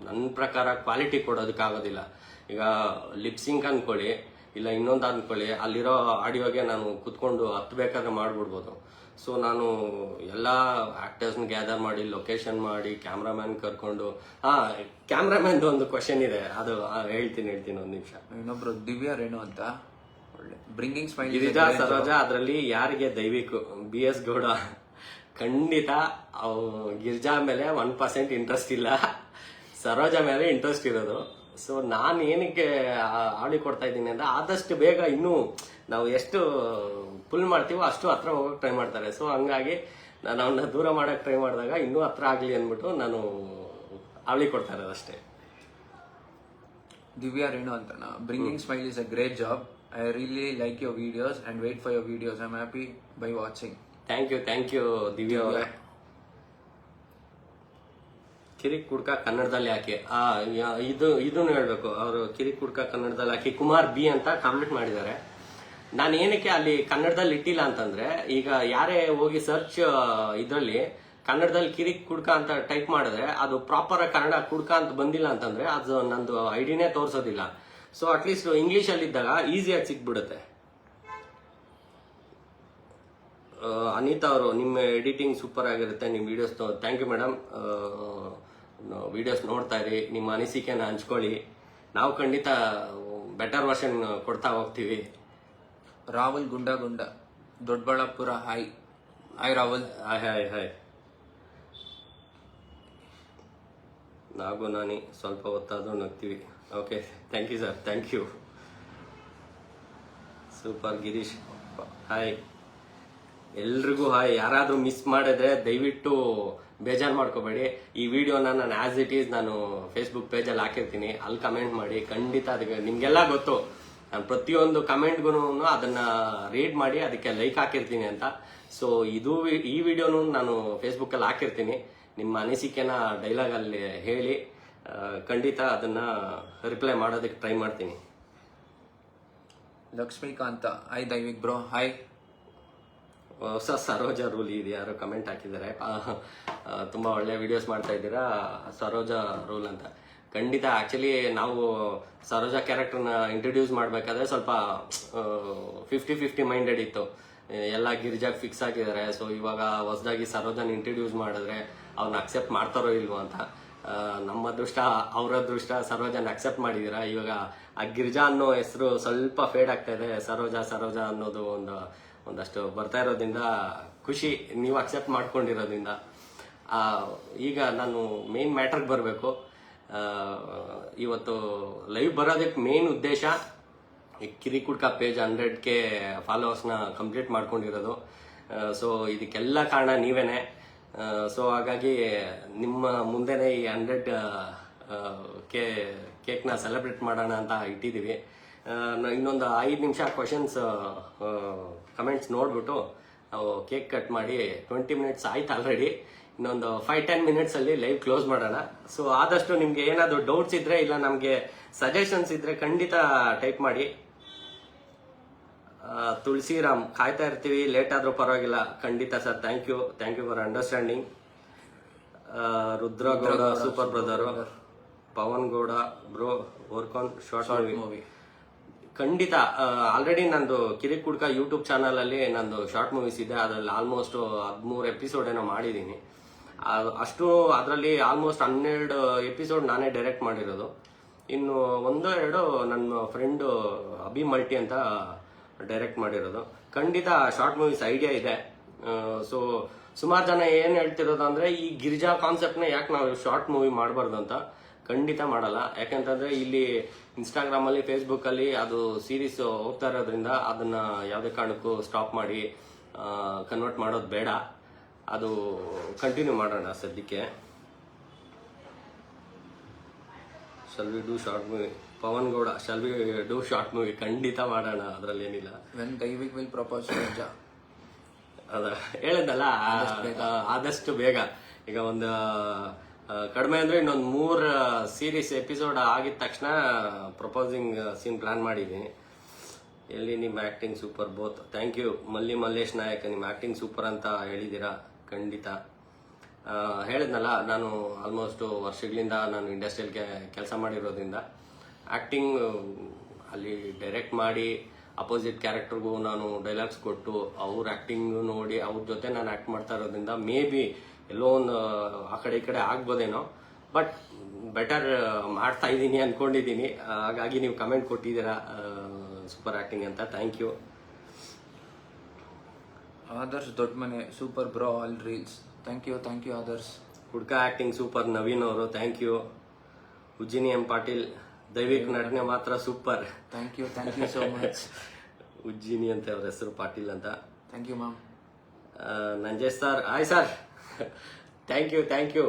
[SPEAKER 1] ನನ್ನ ಪ್ರಕಾರ ಕ್ವಾಲಿಟಿ ಕೊಡೋದಕ್ಕಾಗೋದಿಲ್ಲ. ಈಗ ಲಿಪ್ಸಿಂಕ್ ಅಂದ್ಕೊಳ್ಳಿ, ಇಲ್ಲ ಇನ್ನೊಂದು ಅಂದ್ಕೊಳ್ಳಿ, ಅಲ್ಲಿರೋ ಆಡಿಯೋಗೆ ನಾನು ಕುತ್ಕೊಂಡು ಹತ್ಬೇಕಾದ್ರೆ ಮಾಡ್ಬಿಡ್ಬೋದು. ಸೊ ನಾನು ಎಲ್ಲ ಆಕ್ಟರ್ಸ್ನ ಗ್ಯಾದರ್ ಮಾಡಿ, ಲೊಕೇಶನ್ ಮಾಡಿ, ಕ್ಯಾಮ್ರಾಮ್ಯಾನ್ ಕರ್ಕೊಂಡು. ಕ್ಯಾಮ್ರಾಮ್ಯಾನ್ದು ಒಂದು ಕ್ವಶನ್ ಇದೆ, ಅದು ಹೇಳ್ತೀನಿ ಒಂದು ನಿಮಿಷ.
[SPEAKER 2] ಇನ್ನೊಬ್ರು ದಿವ್ಯಾ ರೇಣು ಅಂತ, ಒಳ್ಳೆ ಬ್ರಿಂಗಿಂಗ್ ಸ್ಮೈಲ್.
[SPEAKER 1] ಗಿರಿಜಾ ಸರೋಜಾ, ಅದರಲ್ಲಿ ಯಾರಿಗೆ ದಯವಿಟ್ಟು BS ಗೌಡ. ಖಂಡಿತ ಗಿರಿಜಾ ಮೇಲೆ 1% ಇಂಟ್ರೆಸ್ಟ್ ಇಲ್ಲ, ಸರೋಜಾ ಮೇಲೆ ಇಂಟ್ರೆಸ್ಟ್ ಇರೋದು. ಸೊ ನಾನು ಏನಕ್ಕೆ ಆಡಿ ಕೊಡ್ತಾ ಇದ್ದೀನಿ ಅಂದ್ರೆ, ಆದಷ್ಟು ಬೇಗ ಇನ್ನೂ ನಾವು ಎಷ್ಟು ಫುಲ್ ಮಾಡ್ತೀವೋ ಅಷ್ಟು ಹತ್ರ ಹೋಗಕ್ಕೆ ಟ್ರೈ ಮಾಡ್ತಾರೆ. ಸೊ ಹಂಗಾಗಿ ನಾನು ಅವನ್ನ ದೂರ ಮಾಡಕ್ಕೆ ಟ್ರೈ ಮಾಡಿದಾಗ ಇನ್ನೂ ಹತ್ರ ಆಗಲಿ ಅಂದ್ಬಿಟ್ಟು ನಾನು ಅವಳಿ ಕೊಡ್ತಾ ಇರೋದು ಅಷ್ಟೇ.
[SPEAKER 2] ದಿವ್ಯಾ ರೇಣು ಅಂತನಾ. Bringing smile is a great job. I really like your videos and wait for your videos. I am happy by watching.
[SPEAKER 1] Thank you Divya ಅವರೇ. ಕಿರಿಕ್ ಕುಡ್ಕ ಕನ್ನಡದಲ್ಲಿ ಹಾಕಿ, ಇದನ್ನು ಹೇಳ್ಬೇಕು. ಅವರು ಕಿರಿಕ್ ಕುಡ್ಕ ಕನ್ನಡದಲ್ಲಿ ಹಾಕಿ ಕುಮಾರ್ B ಅಂತ ಕಾಮೆಂಟ್ ಮಾಡಿದ್ದಾರೆ. ನಾನು ಏನಕ್ಕೆ ಅಲ್ಲಿ ಕನ್ನಡದಲ್ಲಿ ಇಟ್ಟಿಲ್ಲ ಅಂತಂದ್ರೆ, ಈಗ ಯಾರೇ ಹೋಗಿ ಸರ್ಚ್ ಇದರಲ್ಲಿ ಕನ್ನಡದಲ್ಲಿ ಕಿರಿಕ್ ಕುಡ್ಕ ಅಂತ ಟೈಪ್ ಮಾಡಿದ್ರೆ ಅದು ಪ್ರಾಪರ್ ಕನ್ನಡ ಕುಡ್ಕ ಅಂತ ಬಂದಿಲ್ಲ ಅಂತಂದ್ರೆ ಅದು ನಂದು ಐಡಿನೇ ತೋರಿಸೋದಿಲ್ಲ. ಸೊ ಅಟ್ಲೀಸ್ಟ್ ಇಂಗ್ಲಿಷ್ ಅಲ್ಲಿ ಇದ್ದಾಗ ಈಸಿಯಾಗಿ ಸಿಕ್ಬಿಡುತ್ತೆ. ಅನಿತಾ ಅವರು, ನಿಮ್ಮ ಎಡಿಟಿಂಗ್ ಸೂಪರ್ ಆಗಿರುತ್ತೆ, ನಿಮ್ಮ videos. Thank you madam. Videos ನೋಡ್ತಾ ಇರಿ, ನಿಮ್ಮ ಅನಿಸಿಕೆನ ಹಂಚ್ಕೊಳ್ಳಿ. ನಾವು ಖಂಡಿತ ಬೆಟರ್ ವರ್ಷನ್ ಕೊಡ್ತಾ ಹೋಗ್ತೀವಿ.
[SPEAKER 2] ರಾಹುಲ್ ಗುಂಡ ದೊಡ್ಡಬಳ್ಳಾಪುರ. ಹಾಯ್ ರಾಹುಲ್.
[SPEAKER 1] ಹಾಯ್. ನಾನಿ ಸ್ವಲ್ಪ ಹೊತ್ತಾದ್ರೂ ನಗ್ತೀವಿ. Okay, thank you sir, thank you. Super Girish. Hi ಎಲ್ರಿಗೂ ಹಾಯ್. ಯಾರಾದ್ರೂ ಮಿಸ್ ಮಾಡಿದ್ರೆ ದಯವಿಟ್ಟು ಬೇಜಾರು ಮಾಡ್ಕೋಬೇಡಿ. ಈ ವಿಡಿಯೋನ ನಾನು ಆಸ್ ಇಟ್ ಈಸ್ ನಾನು ಫೇಸ್ಬುಕ್ ಪೇಜಲ್ಲಿ ಹಾಕಿರ್ತೀನಿ, ಅಲ್ಲಿ ಕಮೆಂಟ್ ಮಾಡಿ. ಖಂಡಿತ ಅದಕ್ಕೆ ನಿಮ್ಗೆಲ್ಲ ಗೊತ್ತು, ನಾನು ಪ್ರತಿಯೊಂದು ಕಮೆಂಟ್ಗೂ ಅದನ್ನ ರೀಡ್ ಮಾಡಿ ಅದಕ್ಕೆ ಲೈಕ್ ಹಾಕಿರ್ತೀನಿ ಅಂತ. ಸೊ ಈ ವಿಡಿಯೋನು ನಾನು ಫೇಸ್ಬುಕ್ಕಲ್ಲಿ ಹಾಕಿರ್ತೀನಿ. ನಿಮ್ಮ ಅನಿಸಿಕೆನ ಡೈಲಾಗಲ್ಲಿ ಹೇಳಿ, ಖಂಡಿತ ಅದನ್ನ ರಿಪ್ಲೈ ಮಾಡೋದಕ್ಕೆ ಟ್ರೈ ಮಾಡ್ತೀನಿ.
[SPEAKER 2] Lakshmikanta. Hi Daivik bro. Hi.
[SPEAKER 1] ಹೊಸ ಸರೋಜಾ ರೂಲ್ ಇದೆ, ಯಾರೋ ಕಮೆಂಟ್ ಹಾಕಿದ್ದಾರೆ. ತುಂಬಾ ಒಳ್ಳೆ ವಿಡಿಯೋಸ್ ಮಾಡ್ತಾ ಇದ್ದೀರಾ ಸರೋಜಾ ರೂಲ್ ಅಂತ. ಖಂಡಿತ. ಆಕ್ಚುಲಿ ನಾವು ಸರೋಜಾ ಕ್ಯಾರೆಕ್ಟರ್ನ ಇಂಟ್ರೊಡ್ಯೂಸ್ ಮಾಡಬೇಕಾದ್ರೆ ಸ್ವಲ್ಪ 50-50 ಮೈಂಡೆಡ್ ಇತ್ತು. ಎಲ್ಲ ಗಿರಿಜಾಗ್ ಫಿಕ್ಸ್ ಆಗಿದ್ದಾರೆ. ಸೊ ಇವಾಗ ಹೊಸದಾಗಿ ಸರೋಜಾನ ಇಂಟ್ರೊಡ್ಯೂಸ್ ಮಾಡಿದ್ರೆ ಅವ್ರನ್ನ ಅಕ್ಸೆಪ್ಟ್ ಮಾಡ್ತಾರೋ ಇಲ್ವೋ ಅಂತ. ನಮ್ಮ ಅದೃಷ್ಟ, ಅವ್ರ ಅದೃಷ್ಟ, ಸರೋಜಾನ ಅಕ್ಸೆಪ್ಟ್ ಮಾಡಿದ್ದೀರಾ. ಇವಾಗ ಆ ಗಿರಿಜಾ ಅನ್ನೋ ಹೆಸರು ಸ್ವಲ್ಪ ಫೇಡ್ ಆಗ್ತಾ ಇದೆ. ಸರೋಜಾ ಅನ್ನೋದು ಒಂದಷ್ಟು ಬರ್ತಾ ಇರೋದ್ರಿಂದ ಖುಷಿ, ನೀವು ಅಕ್ಸೆಪ್ಟ್ ಮಾಡ್ಕೊಂಡಿರೋದ್ರಿಂದ. ಈಗ ನಾನು ಮೇನ್ ಮ್ಯಾಟರ್ಗೆ ಬರಬೇಕು. ಇವತ್ತು ಲೈವ್ ಬರೋದಕ್ಕೆ ಮೇನ್ ಉದ್ದೇಶ ಕಿರಿಕುಡ್ಕ ಪೇಜ್ 100K ಫಾಲೋವರ್ಸ್ನ ಕಂಪ್ಲೀಟ್ ಮಾಡ್ಕೊಂಡಿರೋದು. ಸೊ ಇದಕ್ಕೆಲ್ಲ ಕಾರಣ ನೀವೇನೆ. ಸೊ ಹಾಗಾಗಿ ನಿಮ್ಮ ಮುಂದೆನೇ ಈ 100K ಕೇಕ್ನ ಸೆಲೆಬ್ರೇಟ್ ಮಾಡೋಣ ಅಂತ ಇಟ್ಟಿದ್ದೀವಿ. ಇನ್ನೊಂದು 5 ನಿಮಿಷ ಕ್ವಶನ್ಸ್ ಕಮೆಂಟ್ಸ್ ನೋಡ್ಬಿಟ್ಟು ನಾವು ಕೇಕ್ ಕಟ್ ಮಾಡಿ 20 ಮಿನಿಟ್ಸ್ ಆಯ್ತು ಆಲ್ರೆಡಿ. ಇನ್ನೊಂದು 5-10 ಮಿನಿಟ್ಸಲ್ಲಿ ಲೈವ್ ಕ್ಲೋಸ್ ಮಾಡೋಣ. ಸೊ ಆದಷ್ಟು ನಿಮಗೆ ಏನಾದರೂ ಡೌಟ್ಸ್ ಇದ್ರೆ ಇಲ್ಲ ನಮಗೆ ಸಜೆಷನ್ಸ್ ಇದ್ರೆ ಖಂಡಿತ ಟೈಪ್ ಮಾಡಿ. ತುಳಸಿರಾಮ್ ಕಾಯ್ತಾ ಇರ್ತೀವಿ, ಲೇಟ್ ಆದ್ರೂ ಪರವಾಗಿಲ್ಲ. ಖಂಡಿತ sir, thank you for understanding. Rudragowda super brother, Pavan Gowda bro work on short movie. ಖಂಡಿತ ಆಲ್ರೆಡಿ ನಂದು ಕಿರಿಕ್ ಕುಡ್ಕ ಯೂಟ್ಯೂಬ್ ಚಾನಲ್ ಅಲ್ಲಿ ನಂದು ಶಾರ್ಟ್ ಮೂವೀಸ್ ಇದೆ. ಅದರಲ್ಲಿ ಆಲ್ಮೋಸ್ಟ್ 13 ಎಪಿಸೋಡ್ ಏನೋ ಮಾಡಿದ್ದೀನಿ. ಅಷ್ಟು ಅದರಲ್ಲಿ ಆಲ್ಮೋಸ್ಟ್ 12 ಎಪಿಸೋಡ್ ನಾನೇ ಡೈರೆಕ್ಟ್ ಮಾಡಿರೋದು. ಇನ್ನು 1-2 ನನ್ನ ಫ್ರೆಂಡು ಅಭಿ ಮಲ್ಟಿ ಅಂತ ಡೈರೆಕ್ಟ್ ಮಾಡಿರೋದು. ಖಂಡಿತ ಶಾರ್ಟ್ ಮೂವೀಸ್ ಐಡಿಯಾ ಇದೆ. ಸೊ ಸುಮಾರು ಜನ ಏನ್ ಹೇಳ್ತಿರೋದು ಅಂದ್ರೆ ಈ ಗಿರಿಜಾ ಕಾನ್ಸೆಪ್ಟ್ನ ಯಾಕೆ ನಾವು ಶಾರ್ಟ್ ಮೂವಿ ಮಾಡಬಾರ್ದು ಅಂತ. ಖಂಡಿತ ಮಾಡಲ್ಲ. ಯಾಕಂತಂದ್ರೆ ಇಲ್ಲಿ ಇನ್ಸ್ಟಾಗ್ರಾಮ್ ಅಲ್ಲಿ ಫೇಸ್ಬುಕ್ ಅಲ್ಲಿ ಅದು ಸೀರೀಸ್ ಹೋಗ್ತಾ ಇರೋದ್ರಿಂದ ಅದನ್ನ ಯಾವುದೇ ಕಾರಣಕ್ಕೂ ಸ್ಟಾಪ್ ಮಾಡಿ ಕನ್ವರ್ಟ್ ಮಾಡೋದು ಬೇಡ. ಅದು ಕಂಟಿನ್ಯೂ ಮಾಡೋಣ ಸದ್ಯಕ್ಕೆ. Shall we do short movie? Pavan Gowda, shall we do short movie? ಖಂಡಿತ ಮಾಡೋಣ, ಅದ್ರಲ್ಲಿ ಏನಿಲ್ಲ.
[SPEAKER 2] When Daivik will propose to Raja.
[SPEAKER 1] ಅದ ಹೇಳಿದ್ದಲ್ಲ, ಆದಷ್ಟು ಬೇಗ. ಈಗ ಒಂದು ಕಡಿಮೆ ಅಂದ್ರೆ ಇನ್ನೊಂದು 3 ಸೀರೀಸ್ ಎಪಿಸೋಡ್ ಆಗಿದ ತಕ್ಷಣ ಪ್ರಪೋಸಿಂಗ್ ಸೀನ್ ಪ್ಲಾನ್ ಮಾಡಿದ್ದೀನಿ. ಎಲ್ಲಿ ನಿಮ್ಮ acting super both. Thank you Mallesh Nayak, ನಿಮ್ಮ ಆಕ್ಟಿಂಗ್ ಸೂಪರ್ ಅಂತ ಹೇಳಿದ್ದೀರಾ. ಖಂಡಿತ ಹೇಳಿದ್ನಲ್ಲ, ನಾನು ಆಲ್ಮೋಸ್ಟ್ ವರ್ಷಗಳಿಂದ ನಾನು ಇಂಡಸ್ಟ್ರಿಯಲ್ಗೆ ಕೆಲಸ ಮಾಡಿರೋದ್ರಿಂದ ಆಕ್ಟಿಂಗ್ ಅಲ್ಲಿ ಡೈರೆಕ್ಟ್ ಮಾಡಿ ಅಪೋಸಿಟ್ ಕ್ಯಾರೆಕ್ಟರ್ಗೂ ನಾನು ಡೈಲಾಗ್ಸ್ ಕೊಟ್ಟು ಅವ್ರ ಆಕ್ಟಿಂಗ್ ನೋಡಿ ಅವ್ರ ಜೊತೆ ನಾನು ಆಕ್ಟ್ ಮಾಡ್ತಾ ಇರೋದ್ರಿಂದ ಮೇ ಬಿ ಎಲ್ಲೋ ಒಂದು ಆ ಕಡೆ ಈ ಕಡೆ ಆಗ್ಬೋದೇನೋ, ಬಟ್ ಬೆಟರ್ ಮಾಡ್ತಾ ಇದ್ದೀನಿ ಅನ್ಕೊಂಡಿದ್ದೀನಿ. ಹಾಗಾಗಿ ನೀವು ಕಮೆಂಟ್ ಕೊಟ್ಟಿದ್ದೀರಾ ಸೂಪರ್ ಆಕ್ಟಿಂಗ್ ಅಂತ. Thank you.
[SPEAKER 2] ಆದರ್ಶ್ ದೊಡ್ಡ ಮನೆ super bro all reels. Thank you Adarsh.
[SPEAKER 1] ಹುಡ್ಕ ಆಕ್ಟಿಂಗ್ ಸೂಪರ್ ನವೀನ್ ಅವರು, thank you. Ujjini M Patil, Daivik ನಟನೆ ಮಾತ್ರ super.
[SPEAKER 2] Thank you so much.
[SPEAKER 1] Ujjini ಅಂತ ಅವ್ರ ಹೆಸರು, ಪಾಟೀಲ್ ಅಂತ.
[SPEAKER 2] Thank you ma'am.
[SPEAKER 1] Nanjesh sir, hi sir. Thank you.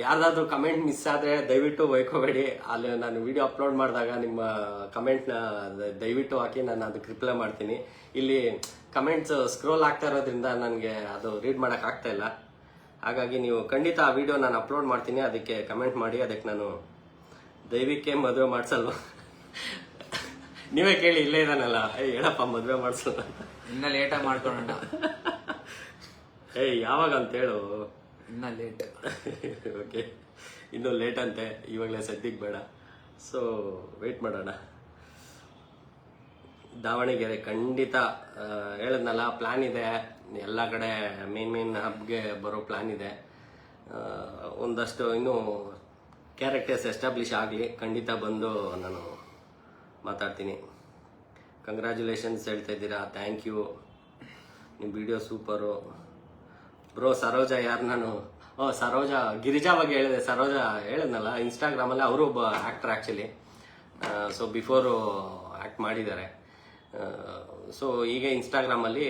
[SPEAKER 1] ಯಾರ್ದಾದ್ರೂ ಕಮೆಂಟ್ ಮಿಸ್ ಆದ್ರೆ ದಯವಿಟ್ಟು ಬೈಕೋಬೇಡಿ. ಅಲ್ಲಿ ನಾನು ವಿಡಿಯೋ ಅಪ್ಲೋಡ್ ಮಾಡಿದಾಗ ನಿಮ್ಮ ಕಮೆಂಟ್ನ ದಯವಿಟ್ಟು ಹಾಕಿ, ನಾನು ಅದಕ್ಕೆ ರಿಪ್ಲೈ ಮಾಡ್ತೀನಿ. ಇಲ್ಲಿ ಕಮೆಂಟ್ಸ್ ಸ್ಕ್ರೋಲ್ ಆಗ್ತಾ ಇರೋದ್ರಿಂದ ನನಗೆ ಅದು ರೀಡ್ ಮಾಡಕ್ ಆಗ್ತಾ ಇಲ್ಲ. ಹಾಗಾಗಿ ನೀವು ಖಂಡಿತ ಆ ವಿಡಿಯೋ ನಾನು ಅಪ್ಲೋಡ್ ಮಾಡ್ತೀನಿ, ಅದಕ್ಕೆ ಕಮೆಂಟ್ ಮಾಡಿ. ಅದಕ್ಕೆ ನಾನು ದೈವಿಕ್ಕೆ ಮದುವೆ ಮಾಡ್ಸಲ್ವ? ನೀವೇ ಕೇಳಿ, ಇಲ್ಲೇ ಇದಾನಲ್ಲ, ಹೇಳಪ್ಪ ಮದುವೆ ಮಾಡ್ಸಲ್ಲ.
[SPEAKER 2] ಇನ್ನ ಲೇಟಾಗಿ ಮಾಡ್ಕೊಳ್ಳೋಣ.
[SPEAKER 1] ಯಾವಾಗ ಅಂತ ಹೇಳು.
[SPEAKER 2] ಇನ್ನ ಲೇಟ್.
[SPEAKER 1] ಓಕೆ, ಇನ್ನೂ ಲೇಟ್ ಅಂತೆ, ಇವಾಗಲೇ ಸದ್ಯಕ್ಕೆ ಬೇಡ. ಸೊ ವೆಯ್ಟ್ ಮಾಡೋಣ. ದಾವಣಗೆರೆ ಖಂಡಿತ ಹೇಳಿದ್ನಲ್ಲ, ಪ್ಲಾನ್ ಇದೆ. ಎಲ್ಲ ಕಡೆ ಮೇನ್ ಹಬ್ಗೆ ಬರೋ ಪ್ಲಾನ್ ಇದೆ. ಒಂದಷ್ಟು ಇನ್ನೂ ಕ್ಯಾರೆಕ್ಟರ್ಸ್ ಎಸ್ಟಾಬ್ಲಿಷ್ ಆಗಲಿ, ಖಂಡಿತ ಬಂದು ನಾನು ಮಾತಾಡ್ತೀನಿ. ಕಂಗ್ರ್ಯಾಚುಲೇಷನ್ಸ್ ಹೇಳ್ತಾ ಇದ್ದೀರಾ, ಥ್ಯಾಂಕ್ ಯು. ನಿಮ್ಮ ವಿಡಿಯೋ ಸೂಪರು ಬ್ರೋ. ಸರೋಜಾ ಯಾರು? ನಾನು ಸರೋಜಾ ಗಿರಿಜಾ ಬಗ್ಗೆ ಹೇಳಿದೆ. ಸರೋಜಾ ಹೇಳಿದ್ನಲ್ಲ, ಇನ್ಸ್ಟಾಗ್ರಾಮಲ್ಲಿ ಅವರು ಒಬ್ಬ actor actually. So before act ಮಾಡಿದ್ದಾರೆ. ಸೊ ಈಗ ಇನ್ಸ್ಟಾಗ್ರಾಮಲ್ಲಿ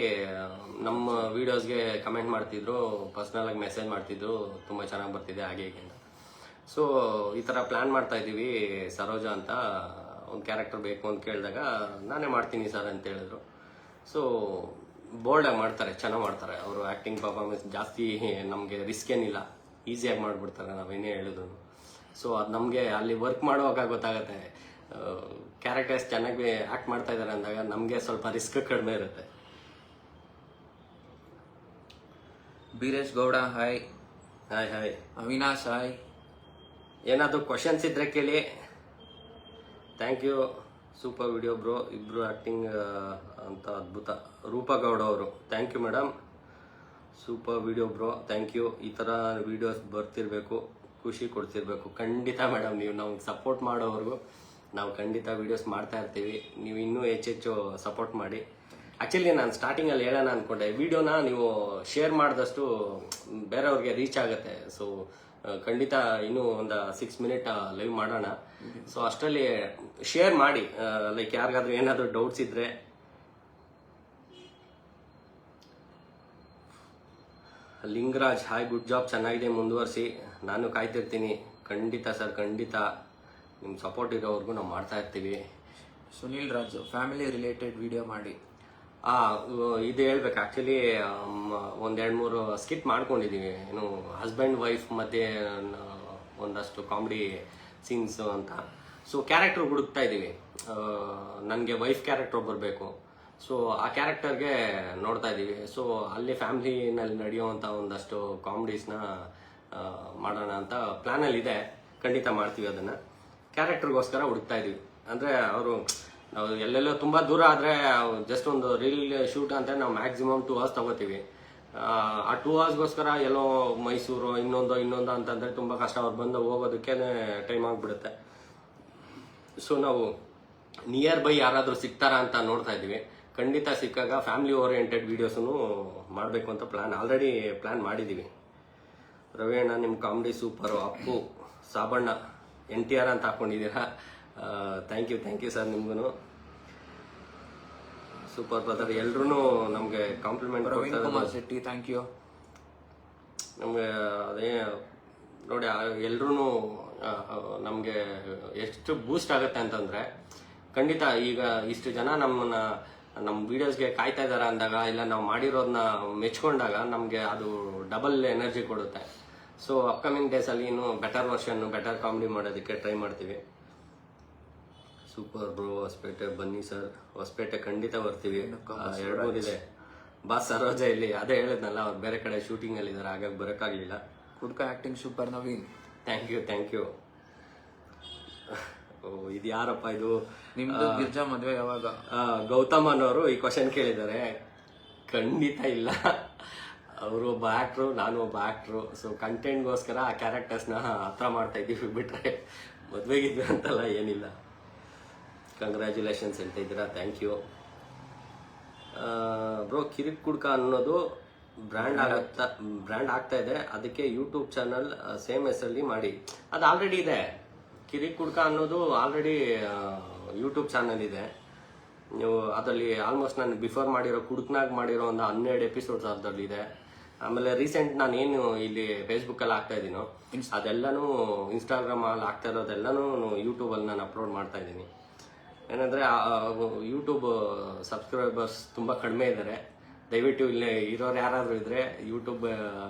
[SPEAKER 1] ನಮ್ಮ ವೀಡಿಯೋಸ್ಗೆ ಕಮೆಂಟ್ ಮಾಡ್ತಿದ್ರು, ಪರ್ಸ್ನಲಾಗಿ ಮೆಸೇಜ್ ಮಾಡ್ತಿದ್ರು, ತುಂಬ ಚೆನ್ನಾಗಿ ಬರ್ತಿದೆ ಹಾಗೆ ಹೀಗೆ ಅಂತ. ಸೊ ಈ ಥರ ಪ್ಲ್ಯಾನ್ ಮಾಡ್ತಾ ಇದ್ದೀವಿ. ಸರೋಜಾ ಅಂತ ಒಂದು ಕ್ಯಾರೆಕ್ಟರ್ ಬೇಕು ಅಂತ ಕೇಳಿದಾಗ ನಾನೇ ಮಾಡ್ತೀನಿ ಸರ್ ಅಂತ ಹೇಳಿದ್ರು. ಸೊ ಬೋಲ್ಡಾಗಿ ಮಾಡ್ತಾರೆ, ಚೆನ್ನಾಗಿ ಮಾಡ್ತಾರೆ. ಅವರು ಆ್ಯಕ್ಟಿಂಗ್ ಪರ್ಫಾರ್ಮೆನ್ಸ್ ಜಾಸ್ತಿ ನಮಗೆ ರಿಸ್ಕ್ ಏನಿಲ್ಲ, ಈಸಿಯಾಗಿ ಮಾಡಿಬಿಡ್ತಾರೆ ನಾವೇನೇ ಹೇಳಿದ್ರು. ಸೊ ಅದು ನಮಗೆ ಅಲ್ಲಿ ವರ್ಕ್ ಮಾಡುವಾಗ ಗೊತ್ತಾಗುತ್ತೆ. ಕ್ಯಾರೆಕ್ಟರ್ಸ್ ಚೆನ್ನಾಗಿ ಆ್ಯಕ್ಟ್ ಮಾಡ್ತಾ ಇದ್ದಾರೆ ಅಂದಾಗ ನಮಗೆ ಸ್ವಲ್ಪ ರಿಸ್ಕ್ ಕಡಿಮೆ ಇರುತ್ತೆ.
[SPEAKER 2] Beeresh Gowda hi.
[SPEAKER 1] Hi.
[SPEAKER 2] Avinash hi.
[SPEAKER 1] ಏನಾದರೂ ಕ್ವಶನ್ಸ್ ಇದ್ರೆ ಕೇಳಿ. Thank you. Super video bro, ಇಬ್ರು ಆ್ಯಕ್ಟಿಂಗ್ ಅಂತ ಅದ್ಭುತ. ರೂಪಗೌಡ ಅವರು, thank you madam. Super video bro, thank you. ಈ ಥರ ವಿಡಿಯೋಸ್ ಬರ್ತಿರ್ಬೇಕು, ಖುಷಿ ಕೊಡ್ತಿರ್ಬೇಕು. ಖಂಡಿತ ಮೇಡಮ್, ನೀವು ನಮ್ಗೆ ಸಪೋರ್ಟ್ ಮಾಡೋವರೆಗೂ ನಾವು ಖಂಡಿತ ವಿಡಿಯೋಸ್ ಮಾಡ್ತಾ ಇರ್ತೀವಿ. ನೀವು ಇನ್ನೂ ಹೆಚ್ಚೆಚ್ಚು ಸಪೋರ್ಟ್ ಮಾಡಿ. ಆ್ಯಕ್ಚುಲಿ ನಾನು ಸ್ಟಾರ್ಟಿಂಗಲ್ಲಿ ಹೇಳೋಣ ಅಂದ್ಕೊಂಡೆ, ವಿಡಿಯೋನ ನೀವು ಶೇರ್ ಮಾಡಿದಷ್ಟು ಬೇರೆಯವ್ರಿಗೆ ರೀಚ್ ಆಗುತ್ತೆ. ಸೊ ಖಂಡಿತ ಇನ್ನೂ ಒಂದು 6 ಮಿನಿಟ್ ಲೈವ್ ಮಾಡೋಣ. ಸೊ ಅಷ್ಟರಲ್ಲಿ ಶೇರ್ ಮಾಡಿ. ಲೈಕ್ ಯಾರಿಗಾದ್ರೂ ಏನಾದರೂ ಡೌಟ್ಸ್ ಇದ್ರೆ. ಲಿಂಗರಾಜ್ ಹಾಯ್, ಗುಡ್ ಜಾಬ್, ಚೆನ್ನಾಗಿದೆ, ಮುಂದುವರಿಸಿ. ನಾನು ಕಾಯ್ತಿರ್ತೀನಿ. ಖಂಡಿತ ಸರ್, ಖಂಡಿತ ನಿಮ್ಮ ಸಪೋರ್ಟ್ ಇರೋವರೆಗೂ ನಾವು ಮಾಡ್ತಾ ಇರ್ತೀವಿ.
[SPEAKER 2] Sunil Raju, family related video ಮಾಡಿ.
[SPEAKER 1] ಇದು ಹೇಳ್ಬೇಕು ಆ್ಯಕ್ಚುಲಿ ಒಂದೆರಡು ಮೂರು ಸ್ಕಿಟ್ ಮಾಡ್ಕೊಂಡಿದ್ದೀವಿ ಏನು ಹಸ್ಬೆಂಡ್ ವೈಫ್ ಮತ್ತೆ ಒಂದಷ್ಟು ಕಾಮಿಡಿ ಸೀನ್ಸು ಅಂತ. ಸೊ ಕ್ಯಾರೆಕ್ಟರ್ ಹುಡುಕ್ತಾ ಇದ್ದೀವಿ. ನನಗೆ ವೈಫ್ ಕ್ಯಾರೆಕ್ಟರ್ ಬರಬೇಕು. ಸೊ ಆ ಕ್ಯಾರೆಕ್ಟರ್ಗೆ ನೋಡ್ತಾ ಇದ್ದೀವಿ. ಸೊ ಅಲ್ಲಿ ಫ್ಯಾಮಿಲಿನಲ್ಲಿ ನಡೆಯುವಂಥ ಒಂದಷ್ಟು ಕಾಮಿಡೀಸ್ನ ಮಾಡೋಣ ಅಂತ ಪ್ಲ್ಯಾನಲ್ಲಿ ಇದೆ. ಖಂಡಿತ ಮಾಡ್ತೀವಿ ಅದನ್ನು. ಕ್ಯಾರೆಕ್ಟರ್ಗೋಸ್ಕರ ಹುಡುಕ್ತಾ ಇದ್ದೀವಿ. ಅಂದರೆ ಅವರು ನಾವು ಎಲ್ಲೆಲ್ಲೋ ತುಂಬ ದೂರ ಆದರೆ ಜಸ್ಟ್ ಒಂದು ರೀಲ್ ಶೂಟ್ ಅಂತ ನಾವು ಮ್ಯಾಕ್ಸಿಮಮ್ 2 hours ತಗೋತೀವಿ. ಆ 2 hours ಎಲ್ಲೋ ಮೈಸೂರು ಇನ್ನೊಂದು ಅಂತಂದರೆ ತುಂಬ ಕಷ್ಟ. ಅವ್ರು ಬಂದು ಹೋಗೋದಕ್ಕೆ ಟೈಮ್ ಆಗಿಬಿಡುತ್ತೆ. ಸೊ ನಾವು ನಿಯರ್ ಬೈ ಯಾರಾದರೂ ಸಿಗ್ತಾರಾ ಅಂತ ನೋಡ್ತಾ ಇದ್ದೀವಿ. ಖಂಡಿತ ಸಿಕ್ಕಾಗ ಫ್ಯಾಮಿಲಿ ಓರಿಯೆಂಟೆಡ್ ವೀಡಿಯೋಸನ್ನು ಮಾಡಬೇಕು ಅಂತ ಆಲ್ರೆಡಿ ಪ್ಲ್ಯಾನ್ ಮಾಡಿದ್ದೀವಿ. ರವಿ ಅಣ್ಣ ನಿಮ್ಮ comedy super. Appu Sabanna NTR ಅಂತ ಹಾಕ್ಕೊಂಡಿದ್ದೀರಾ. Thank you sir. ನಿಮ್ಗೂ ಸೂಪರ್ ಬ್ರದರ್. ಎಲ್ರೂ ನಮಗೆ compliment
[SPEAKER 2] Praveen Kumar Shetty, thank you.
[SPEAKER 1] ನಮಗೆ ಅದೇ ನೋಡಿ, ಎಲ್ರೂ ನಮಗೆ ಎಷ್ಟು ಬೂಸ್ಟ್ ಆಗುತ್ತೆ ಅಂತಂದರೆ, ಖಂಡಿತ ಈಗ ಇಷ್ಟು ಜನ ನಮ್ಮ ವೀಡಿಯೋಸ್ಗೆ ಕಾಯ್ತಾ ಇದ್ದಾರೆ ಅಂದಾಗ, ಇಲ್ಲ ನಾವು ಮಾಡಿರೋದನ್ನ ಮೆಚ್ಕೊಂಡಾಗ ನಮಗೆ ಅದು ಡಬಲ್ ಎನರ್ಜಿ ಕೊಡುತ್ತೆ. ಸೊ ಅಪ್ಕಮಿಂಗ್ ಡೇಸಲ್ಲಿ ಇನ್ನೂ ಬೆಟರ್ ಕಾಮಿಡಿ ಮಾಡೋದಕ್ಕೆ ಟ್ರೈ ಮಾಡ್ತೀವಿ. Super bro. ಹೊಸಪೇಟೆ ಬನ್ನಿ ಸರ್. ಹೊಸಪೇಟೆ ಖಂಡಿತ ಬರ್ತೀವಿ. 2-3 ಇದೆ. ಬಾಸ್ ಸರೋಜ ಇಲ್ಲಿ ಅದೇ ಹೇಳಿದ್ನಲ್ಲ, ಅವ್ರು ಬೇರೆ ಕಡೆ ಶೂಟಿಂಗಲ್ಲಿ ಇದ್ದಾರೆ, ಹಾಗಾಗಿ ಬರೋಕ್ಕಾಗಲಿಲ್ಲ.
[SPEAKER 2] ಕುಡ್ಕ acting super Naveen.
[SPEAKER 1] Thank you. ಇದು ಯಾರಪ್ಪ ಇದು?
[SPEAKER 2] ನಿಮ್ದು ಗಿರ್ಜಾ ಮದುವೆ ಯಾವಾಗ?
[SPEAKER 1] ಗೌತಮ್ ಅನ್ನೋರು ಈ ಕ್ವಶನ್ ಕೇಳಿದ್ದಾರೆ. ಖಂಡಿತ ಇಲ್ಲ. ಅವರು ಒಬ್ಬ ಆಕ್ಟ್ರು, ನಾನು ಒಬ್ಬ ಆಕ್ಟ್ರು. ಸೊ ಕಂಟೆಂಟ್ಗೋಸ್ಕರ ಆ ಕ್ಯಾರೆಕ್ಟರ್ಸ್ನ ಹತ್ರ ಮಾಡ್ತಾ ಇದ್ದೀವಿ, ಬಿಟ್ರೆ ಮದುವೆಗಿದ್ವಿ ಅಂತಲ್ಲ, ಏನಿಲ್ಲ. ಕಂಗ್ರ್ಯಾಚುಲೇಷನ್ಸ್ ಹೇಳ್ತಾ ಇದ್ದೀರಾ, ಥ್ಯಾಂಕ್ ಯು ಬ್ರೋ. ಕಿರಿಕ್ ಕುಡ್ಕ ಅನ್ನೋದು ಬ್ರ್ಯಾಂಡ್ ಆಗ್ತಾ ಇದೆ, ಅದಕ್ಕೆ ಯೂಟ್ಯೂಬ್ ಚಾನಲ್ ಸೇಮ್ ಹೆಸರಲ್ಲಿ ಮಾಡಿ. ಅದು ಆಲ್ರೆಡಿ ಇದೆ. ಕಿರಿಕ್ ಕುಡ್ಕ ಅನ್ನೋದು ಆಲ್ರೆಡಿ ಯೂಟ್ಯೂಬ್ ಚಾನಲ್ ಇದೆ. ನೀವು ಅದರಲ್ಲಿ ಆಲ್ಮೋಸ್ಟ್ ನಾನು ಬಿಫೋರ್ ಮಾಡಿರೋ ಕುಡ್ಕ್ನಾಗ ಮಾಡಿರೋ ಒಂದು 12 ಎಪಿಸೋಡ್ಸ್ ಅದರಲ್ಲಿದೆ. ಆಮೇಲೆ ರೀಸೆಂಟ್ ನಾನೇನು ಇಲ್ಲಿ ಫೇಸ್ಬುಕ್ಕಲ್ಲಿ ಆಗ್ತಾ ಇದ್ದೀನೋ ಅದೆಲ್ಲನೂ ಇನ್ಸ್ಟಾಗ್ರಾಮಲ್ಲಿ ಆಗ್ತಾ ಇರೋದೆಲ್ಲನೂ ಯೂಟ್ಯೂಬಲ್ಲಿ ನಾನು ಅಪ್ಲೋಡ್ ಮಾಡ್ತಾ ಇದ್ದೀನಿ. ಏನಂದರೆ ಯೂಟ್ಯೂಬ್ ಸಬ್ಸ್ಕ್ರೈಬರ್ಸ್ ತುಂಬ ಕಡಿಮೆ ಇದ್ದಾರೆ. ದಯವಿಟ್ಟು ಇಲ್ಲಿ ಇರೋರು ಯಾರಾದರೂ ಇದ್ದರೆ ಯೂಟ್ಯೂಬ್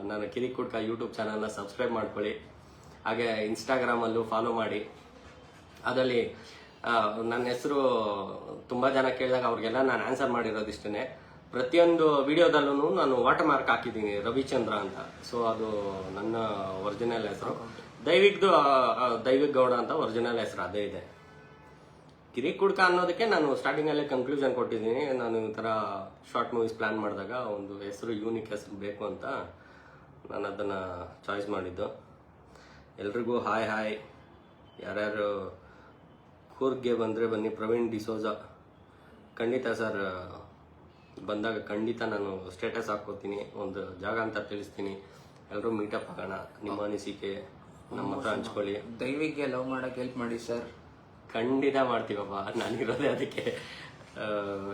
[SPEAKER 1] ನಾನು ಕಿರಿಕ್ ಕುಡ್ಕ ಯೂಟ್ಯೂಬ್ ಚಾನಲ್ನ ಸಬ್ಸ್ಕ್ರೈಬ್ ಮಾಡ್ಕೊಳ್ಳಿ. ಹಾಗೆ ಇನ್ಸ್ಟಾಗ್ರಾಮಲ್ಲೂ ಫಾಲೋ ಮಾಡಿ. ಅದರಲ್ಲಿ ನನ್ನ ಹೆಸರು ತುಂಬ ಜನ ಕೇಳಿದಾಗ ಅವ್ರಿಗೆಲ್ಲ ನಾನು ಆನ್ಸರ್ ಮಾಡಿರೋದಿಷ್ಟೇ. ಪ್ರತಿಯೊಂದು ವಿಡಿಯೋದಲ್ಲೂ ನಾನು ವಾಟರ್ ಮಾರ್ಕ್ ಹಾಕಿದ್ದೀನಿ, ರವಿಚಂದ್ರ ಅಂತ. ಸೊ ಅದು ನನ್ನ ಒರಿಜಿನಲ್ ಹೆಸರು. ದೈವಿಕ್ ಗೌಡ ಅಂತ ಒರಿಜಿನಲ್ ಹೆಸರು ಅದೇ ಇದೆ. ಕಿರಿಕ್ ಕುಡ್ಕ ಅನ್ನೋದಕ್ಕೆ ನಾನು ಸ್ಟಾರ್ಟಿಂಗಲ್ಲೇ ಕನ್ಕ್ಲೂಷನ್ ಕೊಟ್ಟಿದ್ದೀನಿ. ನಾನು ಈ ಥರ ಶಾರ್ಟ್ ಮೂವೀಸ್ ಪ್ಲ್ಯಾನ್ ಮಾಡಿದಾಗ ಒಂದು ಹೆಸರು, ಯೂನಿಕ್ ಹೆಸರು ಬೇಕು ಅಂತ ನಾನು ಅದನ್ನು ಚಾಯ್ಸ್ ಮಾಡಿದ್ದು. ಎಲ್ರಿಗೂ ಹಾಯ್. ಯಾರ್ಯಾರು ಕೂರ್ಗ್ಗೆ ಬಂದರೆ ಬನ್ನಿ. ಪ್ರವೀಣ್ ಡಿಸೋಜಾ, ಖಂಡಿತ ಸರ್. ಬಂದಾಗ ಖಂಡಿತ ನಾನು ಸ್ಟೇಟಸ್ ಹಾಕ್ಕೋತೀನಿ, ಒಂದು ಜಾಗ ಅಂತ ತಿಳಿಸ್ತೀನಿ. ಎಲ್ಲರೂ ಮೀಟಪ್ ಆಗೋಣ. ನಿಮ್ಮ ಅನಿಸಿಕೆ ನಮ್ಮ ಹತ್ರ ಹಂಚ್ಕೊಳ್ಳಿ.
[SPEAKER 2] ದೈವಿಗೆ ಲವ್ ಮಾಡೋಕ್ಕೆ ಹೆಲ್ಪ್ ಮಾಡಿ ಸರ್.
[SPEAKER 1] ಖಂಡಿತ ಮಾಡ್ತೀವಪ್ಪ. ನಾನಿರೋದೇ ಅದಕ್ಕೆ.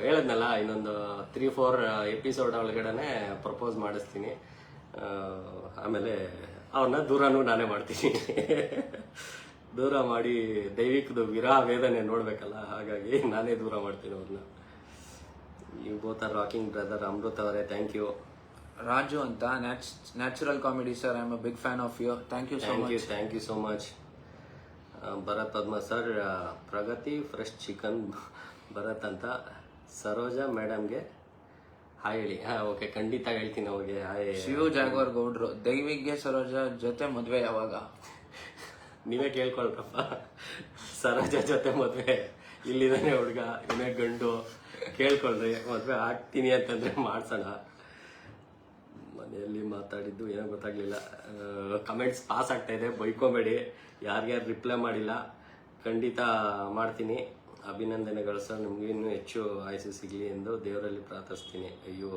[SPEAKER 1] ಹೇಳಿದ್ನಲ್ಲ, ಇನ್ನೊಂದು 3-4 ಎಪಿಸೋಡ್ ಒಳಗಡೆ ಪ್ರಪೋಸ್ ಮಾಡಿಸ್ತೀನಿ. ಆಮೇಲೆ ಅವನ್ನ ದೂರನೂ ನಾನೇ ಮಾಡ್ತೀನಿ. ದೂರ ಮಾಡಿ ದೈವಿಕದು ವಿರಹ ವೇದನೆ ನೋಡ್ಬೇಕಲ್ಲ, ಹಾಗಾಗಿ ನಾನೇ ದೂರ ಮಾಡ್ತೀನಿ ಅವ್ರನ್ನ. You both are rocking brother. Amrit ಅವರೇ, ಥ್ಯಾಂಕ್ ಯು.
[SPEAKER 2] ರಾಜು ಅಂತ, natural comedy sir. I am a big fan of you. Thank you so much. Bharath Padma sir, Pragati fresh chicken Bharath ಅಂತ. ಸರೋಜಾ ಮೇಡಮ್ಗೆ ಹಾಯ್ ಹೇಳಿ. ಓಕೆ, ಖಂಡಿತ ಹೇಳ್ತೀನಿ ಅವ್ರಿಗೆ ಹಾಯ್. ಶಿವ ಜಾಗವರ್ ಗೌಡ್ರು, ದೈವಿಗೆ ಸರೋಜಾ ಜೊತೆ ಮದುವೆ ಯಾವಾಗ?
[SPEAKER 1] ನೀವೇ ಕೇಳ್ಕೊಳ್ರಪ್ಪ. ಸರೋಜಾ ಜೊತೆ ಮದುವೆ ಇಲ್ಲಿದ್ದಾನೆ ಹುಡುಗ, ಇವನೇ ಗಂಡು. ಕೇಳ್ಕೊಳ್ರಿ, ಮದುವೆ ಆಗ್ತೀನಿ ಅಂತಂದ್ರೆ ಮಾಡ್ಸೋಣ. ಮನೆಯಲ್ಲಿ ಮಾತಾಡಿದ್ದು ಏನೋ ಗೊತ್ತಾಗ್ಲಿಲ್ಲ. ಕಮೆಂಟ್ಸ್ ಪಾಸ್ ಆಗ್ತಾ ಇದೆ, ಬೈಕೋಬೇಡಿ. ಯಾರ್ಯಾರು ರಿಪ್ಲೈ ಮಾಡಿಲ್ಲ, ಖಂಡಿತ ಮಾಡ್ತೀನಿ. ಅಭಿನಂದನೆಗಳು ಸರ್, ನಿಮ್ಗೆ ಇನ್ನೂ ಹೆಚ್ಚು ಆಯಸ್ಸು ಸಿಗಲಿ ಎಂದು ದೇವರಲ್ಲಿ ಪ್ರಾರ್ಥಿಸ್ತೀನಿ. ಅಯ್ಯೋ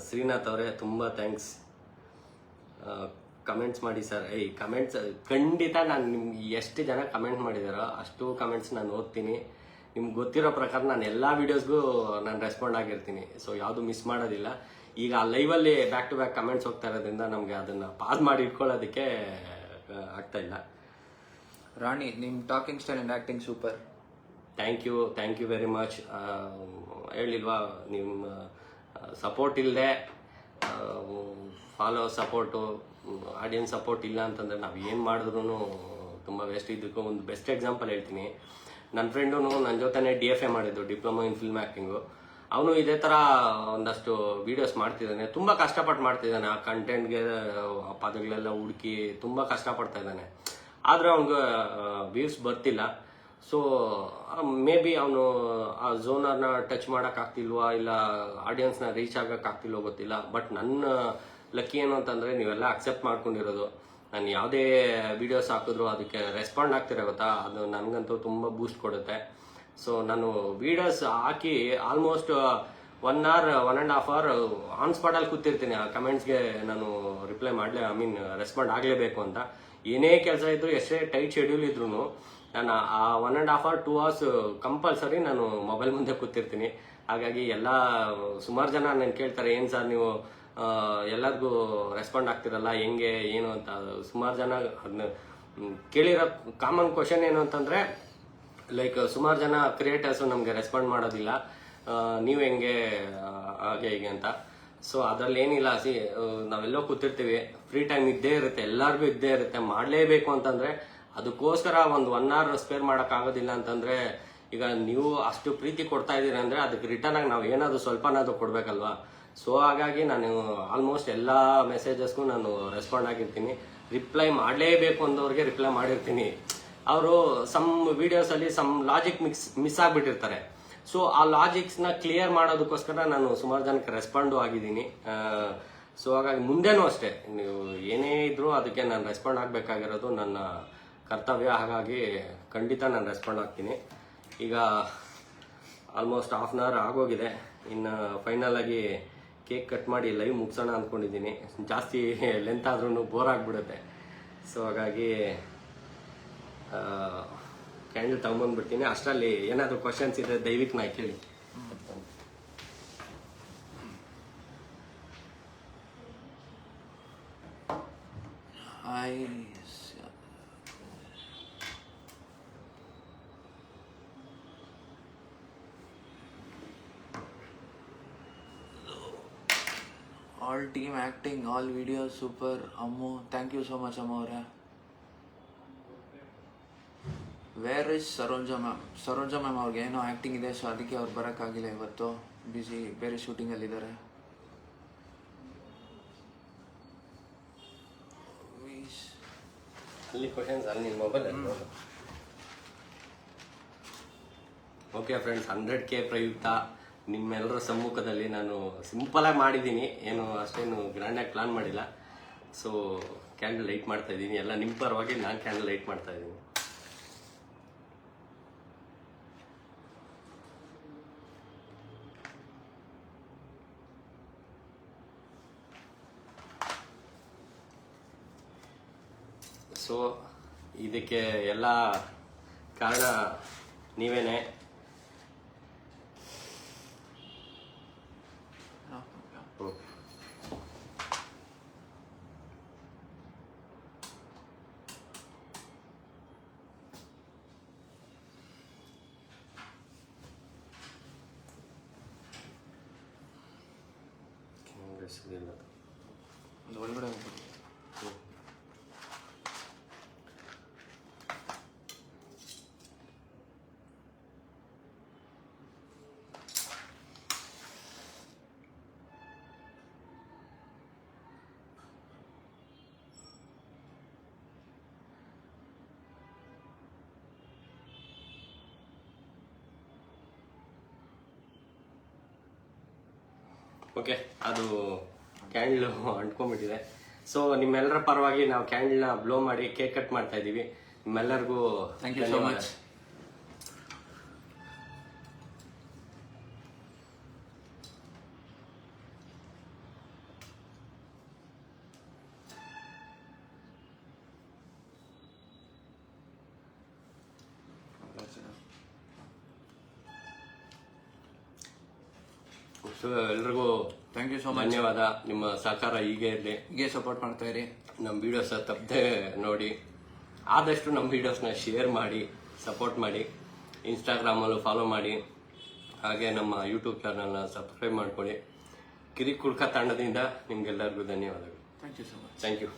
[SPEAKER 1] ಶ್ರೀನಾಥ್ ಅವರೇ, ತುಂಬ ಥ್ಯಾಂಕ್ಸ್. ಕಮೆಂಟ್ಸ್ ಮಾಡಿ ಸರ್. ಕಮೆಂಟ್ಸ್ ಖಂಡಿತ ನಾನು ನಿಮ್ಗೆ ಎಷ್ಟು ಜನ ಕಮೆಂಟ್ ಮಾಡಿದಾರೋ ಅಷ್ಟು ಕಮೆಂಟ್ಸ್ ನಾನು ಓದ್ತೀನಿ. ನಿಮ್ಗೆ ಗೊತ್ತಿರೋ ಪ್ರಕಾರ ನಾನು ಎಲ್ಲ ವೀಡಿಯೋಸ್ಗೂ ನಾನು ರೆಸ್ಪಾಂಡ್ ಆಗಿರ್ತೀನಿ. ಸೊ ಯಾವುದು ಮಿಸ್ ಮಾಡೋದಿಲ್ಲ. ಈಗ ಲೈವಲ್ಲಿ ಬ್ಯಾಕ್ ಟು ಬ್ಯಾಕ್ ಕಮೆಂಟ್ಸ್ ಹೋಗ್ತಾ ಇರೋದ್ರಿಂದ ನಮಗೆ ಅದನ್ನು ಪಾಸ್ ಮಾಡಿ ಇಟ್ಕೊಳ್ಳೋದಕ್ಕೆ ಆಗ್ತಾ ಇಲ್ಲ.
[SPEAKER 2] ರಾಣಿ, ನಿಮ್ಮ talking style and acting super.
[SPEAKER 1] Thank you very much. ಹೇಳಿಲ್ವಾ, ನಿಮ್ಮ ಸಪೋರ್ಟ್ ಇಲ್ಲದೆ, ಫಾಲೋ ಸಪೋರ್ಟು, ಆಡಿಯನ್ಸ್ ಸಪೋರ್ಟ್ ಇಲ್ಲ ಅಂತಂದರೆ ನಾವು ಏನು ಮಾಡಿದ್ರು ತುಂಬ ವೇಸ್ಟ್. ಇದಕ್ಕೂ ಒಂದು ಬೆಸ್ಟ್ ಎಕ್ಸಾಂಪಲ್ ಹೇಳ್ತೀನಿ. ನನ್ನ ಫ್ರೆಂಡು ನನ್ನ ಜೊತೆನೇ DFA ಮಾಡಿದ್ದು, ಡಿಪ್ಲೊಮಾ ಇನ್ ಫಿಲ್ಮ್ ಆ್ಯಕ್ಟಿಂಗು. ಅವನು ಇದೇ ಥರ ಒಂದಷ್ಟು ವೀಡಿಯೋಸ್ ಮಾಡ್ತಿದ್ದಾನೆ, ತುಂಬ ಕಷ್ಟಪಟ್ಟು ಮಾಡ್ತಿದ್ದಾನೆ. ಆ ಕಂಟೆಂಟ್ಗೆ ಆ ಪದಗಳೆಲ್ಲ ಹುಡುಕಿ ತುಂಬ ಕಷ್ಟಪಡ್ತಾ ಇದ್ದಾನೆ. ಆದರೆ ಅವ್ನಿಗೆ ವ್ಯೂಸ್ ಬರ್ತಿಲ್ಲ. ಸೊ ಮೇ ಬಿ ಅವನು ಆ ಝೋನರ್ನ ಟಚ್ ಮಾಡೋಕ್ಕಾಗ್ತಿಲ್ವಾ, ಇಲ್ಲ ಆಡಿಯನ್ಸ್ನ ರೀಚ್ ಆಗೋಕ್ಕಾಗ್ತಿಲ್ವೋ ಗೊತ್ತಿಲ್ಲ. ಬಟ್ ನನ್ನ ಲಕ್ಕಿ ಏನು ಅಂತಂದರೆ, ನೀವೆಲ್ಲ ಅಕ್ಸೆಪ್ಟ್ ಮಾಡ್ಕೊಂಡಿರೋದು. ನಾನು ಯಾವುದೇ ವೀಡಿಯೋಸ್ ಹಾಕಿದ್ರು ಅದಕ್ಕೆ ರೆಸ್ಪಾಂಡ್ ಆಗ್ತಿರೋ ಗೊತ್ತಾ, ಅದು ನನಗಂತೂ ತುಂಬ ಬೂಸ್ಟ್ ಕೊಡುತ್ತೆ. ಸೊ ನಾನು ವೀಡಿಯೋಸ್ ಹಾಕಿ ಆಲ್ಮೋಸ್ಟ್ 1 hour 1.5 hour ಆನ್ ಸ್ಪಾಟಲ್ಲಿ ಕೂತಿರ್ತೀನಿ. ಆ ಕಮೆಂಟ್ಸ್ಗೆ ನಾನು ರಿಪ್ಲೈ ರೆಸ್ಪಾಂಡ್ ಆಗಲೇಬೇಕು ಅಂತ. ಏನೇ ಕೆಲಸ ಇದ್ರು, ಎಷ್ಟೇ ಟೈಟ್ ಶೆಡ್ಯೂಲ್ ಇದ್ರೂ ನಾನು ಆ 1.5 hour 2 hours ಕಂಪಲ್ಸರಿ ನಾನು ಮೊಬೈಲ್ ಮುಂದೆ ಕೂತಿರ್ತೀನಿ. ಹಾಗಾಗಿ ಸುಮಾರು ಜನ ನಾನು ಕೇಳ್ತಾರೆ, ಏನು ಸರ್ ನೀವು ಎಲ್ಲರಿಗೂ ರೆಸ್ಪಾಂಡ್ ಆಗ್ತಿರಲ್ಲ, ಹೆಂಗೆ ಏನು ಅಂತ. ಸುಮಾರು ಜನ ಅದನ್ನ ಕೇಳಿರೋ ಕಾಮನ್ ಕ್ವಶನ್ ಏನು ಅಂತಂದರೆ, ಲೈಕ್ ಸುಮಾರು ಜನ ಕ್ರಿಯೇಟರ್ಸು ನಮಗೆ ರೆಸ್ಪಾಂಡ್ ಮಾಡೋದಿಲ್ಲ, ನೀವು ಹೆಂಗೆ ಹಾಗೆ ಹೀಗೆ ಅಂತ. ಸೊ ಅದರಲ್ಲಿ ಏನಿಲ್ಲ, ನಾವೆಲ್ಲೋ ಕೂತಿರ್ತೀವಿ, ಫ್ರೀ ಟೈಮ್ ಇದ್ದೇ ಇರುತ್ತೆ, ಎಲ್ಲರಿಗೂ ಇದ್ದೇ ಇರುತ್ತೆ. ಮಾಡಲೇಬೇಕು ಅಂತಂದರೆ ಅದಕ್ಕೋಸ್ಕರ ಒಂದು 1 hour ಸ್ಪೇರ್ ಮಾಡೋಕ್ಕಾಗೋದಿಲ್ಲ ಅಂತಂದರೆ, ಈಗ ನೀವು ಅಷ್ಟು ಪ್ರೀತಿ ಕೊಡ್ತಾ ಇದ್ದೀರಿ ಅಂದರೆ ಅದಕ್ಕೆ ರಿಟರ್ನ್ ಆಗಿ ನಾವು ಏನಾದರೂ ಸ್ವಲ್ಪನಾದರೂ ಕೊಡಬೇಕಲ್ವಾ. ಸೊ ಹಾಗಾಗಿ ನಾನು ಆಲ್ಮೋಸ್ಟ್ ಎಲ್ಲ ಮೆಸೇಜಸ್ಗೂ ನಾನು ರೆಸ್ಪಾಂಡ್ ಆಗಿರ್ತೀನಿ. ರಿಪ್ಲೈ ಮಾಡಲೇಬೇಕು ಅಂದವ್ರಿಗೆ ರಿಪ್ಲೈ ಮಾಡಿರ್ತೀನಿ. ಅವರು ಸಮ್ ವಿಡಿಯೋಸಲ್ಲಿ ಸಮ್ ಲಾಜಿಕ್ ಮಿಸ್ ಆಗಿಬಿಟ್ಟಿರ್ತಾರೆ. ಸೊ ಆ ಲಾಜಿಕ್ಸ್ನ ಕ್ಲಿಯರ್ ಮಾಡೋದಕ್ಕೋಸ್ಕರ ನಾನು ಸುಮಾರು ಜನಕ್ಕೆ ರೆಸ್ಪಾಂಡು ಆಗಿದ್ದೀನಿ. ಸೊ ಹಾಗಾಗಿ ಮುಂದೆನೂ ಅಷ್ಟೇ, ನೀವು ಏನೇ ಇದ್ರೂ ಅದಕ್ಕೆ ನಾನು ರೆಸ್ಪಾಂಡ್ ಆಗಬೇಕಾಗಿರೋದು ನನ್ನ ಕರ್ತವ್ಯ. ಹಾಗಾಗಿ ಖಂಡಿತ ನಾನು ರೆಸ್ಪಾಂಡ್ ಆಗ್ತೀನಿ. ಈಗ ಆಲ್ಮೋಸ್ಟ್ 1/2 hour ಆಗೋಗಿದೆ. ಇನ್ನು ಫೈನಲ್ ಆಗಿ ಕೇಕ್ ಕಟ್ ಮಾಡಿ ಲೈವ್ ಮುಗಿಸೋಣ ಅಂದ್ಕೊಂಡಿದ್ದೀನಿ. ಜಾಸ್ತಿ ಲೆಂತ್ ಆದ್ರೂ ಬೋರ್ ಆಗಿಬಿಡುತ್ತೆ. ಸೊ ಹಾಗಾಗಿ ಕ್ಯಾಂಡಲ್ ತಗೊಂಬಂದ್ಬಿಡ್ತೀನಿ. ಅಷ್ಟರಲ್ಲಿ ಏನಾದರೂ ಕ್ವಶನ್ಸ್ ಇದೆ ದಯವಿಟ್ಟು ನಾ ಕೇಳಿ.
[SPEAKER 3] All team acting, all videos super. Ammu, thank you so much Ammu avare. Where is Saroja ma'am? Saroja ma'am ಅವ್ರಿಗೆ ಏನೋ ಆ್ಯಕ್ಟಿಂಗ್ ಇದೆ, ಸೊ ಅದಕ್ಕೆ ಅವ್ರು ಬರೋಕ್ಕಾಗಿಲ್ಲ ಇವತ್ತು. ಬಿಸಿ ಬೇರೆ ಶೂಟಿಂಗಲ್ಲಿದ್ದಾರೆ.
[SPEAKER 1] ಅಲ್ಲಿ ಕ್ವಶನ್ಸ್ ಅಲ್ಲಿ ನಿಮ್ಮ ಮೊಬೈಲ್. ಓಕೆ ಫ್ರೆಂಡ್ಸ್, 100K ಪ್ರಯುಕ್ತ ನಿಮ್ಮೆಲ್ಲರ ಸಮ್ಮುಖದಲ್ಲಿ ನಾನು ಸಿಂಪಲಾಗಿ ಮಾಡಿದ್ದೀನಿ, ಏನು ಅಷ್ಟೇನು ಗ್ರ್ಯಾಂಡಾಗಿ ಪ್ಲಾನ್ ಮಾಡಿಲ್ಲ. ಸೊ ಕ್ಯಾಂಡಲ್ ಲೈಟ್ ಮಾಡ್ತಾ ಇದ್ದೀನಿ, ಎಲ್ಲ ನಿಮ್ಮ ಪರವಾಗಿ ನಾನು ಕ್ಯಾಂಡಲ್ ಲೈಟ್ ಮಾಡ್ತಾ ಇದ್ದೀನಿ. ಸೊ ಇದಕ್ಕೆ ಎಲ್ಲ ಕಾರಣ ನೀವೇನೆ.
[SPEAKER 3] ಒಂದು ಒಳಗಡೆ ಹೋಗ್ಬಿಟ್ಟು
[SPEAKER 1] ಓಕೆ, ಅದು ಕ್ಯಾಂಡಲ್ ಅಂಟ್ಕೊಂಡ್ಬಿಟ್ಟಿದೆ. ಸೊ ನಿಮ್ಮೆಲ್ಲರ ಪರವಾಗಿ ನಾವು ಕ್ಯಾಂಡಲ್ನ ಬ್ಲೋ ಮಾಡಿ ಕೇಕ್ ಕಟ್ ಮಾಡ್ತಾ ಇದ್ದೀವಿ. ನಿಮ್ಮೆಲ್ಲರಿಗೂ
[SPEAKER 3] thank you so much.
[SPEAKER 1] So ಎಲ್ರಿಗೂ
[SPEAKER 3] ಥ್ಯಾಂಕ್ ಯು ಸೋ ಮಚ್.
[SPEAKER 1] ಧನ್ಯವಾದ. ನಿಮ್ಮ ಸಹಕಾರ ಹೀಗೆ ಇರಲಿ,
[SPEAKER 3] ಹೀಗೆ ಸಪೋರ್ಟ್ ಮಾಡ್ತಾ ಇರಿ.
[SPEAKER 1] ನಮ್ಮ ವೀಡಿಯೋಸ್ ತಪ್ಪದೆ ನೋಡಿ, ಆದಷ್ಟು ನಮ್ಮ ವೀಡಿಯೋಸ್ನ ಶೇರ್ ಮಾಡಿ ಸಪೋರ್ಟ್ ಮಾಡಿ. ಇನ್ಸ್ಟಾಗ್ರಾಮಲ್ಲೂ ಫಾಲೋ ಮಾಡಿ, ಹಾಗೆ ನಮ್ಮ ಯೂಟ್ಯೂಬ್ ಚಾನಲ್ನ ಸಬ್ಸ್ಕ್ರೈಬ್ ಮಾಡ್ಕೊಳ್ಳಿ. ಕಿರಿಕುಡ್ಕ ತಂಡದಿಂದ ನಿಮ್ಗೆಲ್ಲರಿಗೂ ಧನ್ಯವಾದಗಳು.
[SPEAKER 3] Thank you so much.
[SPEAKER 1] Thank you.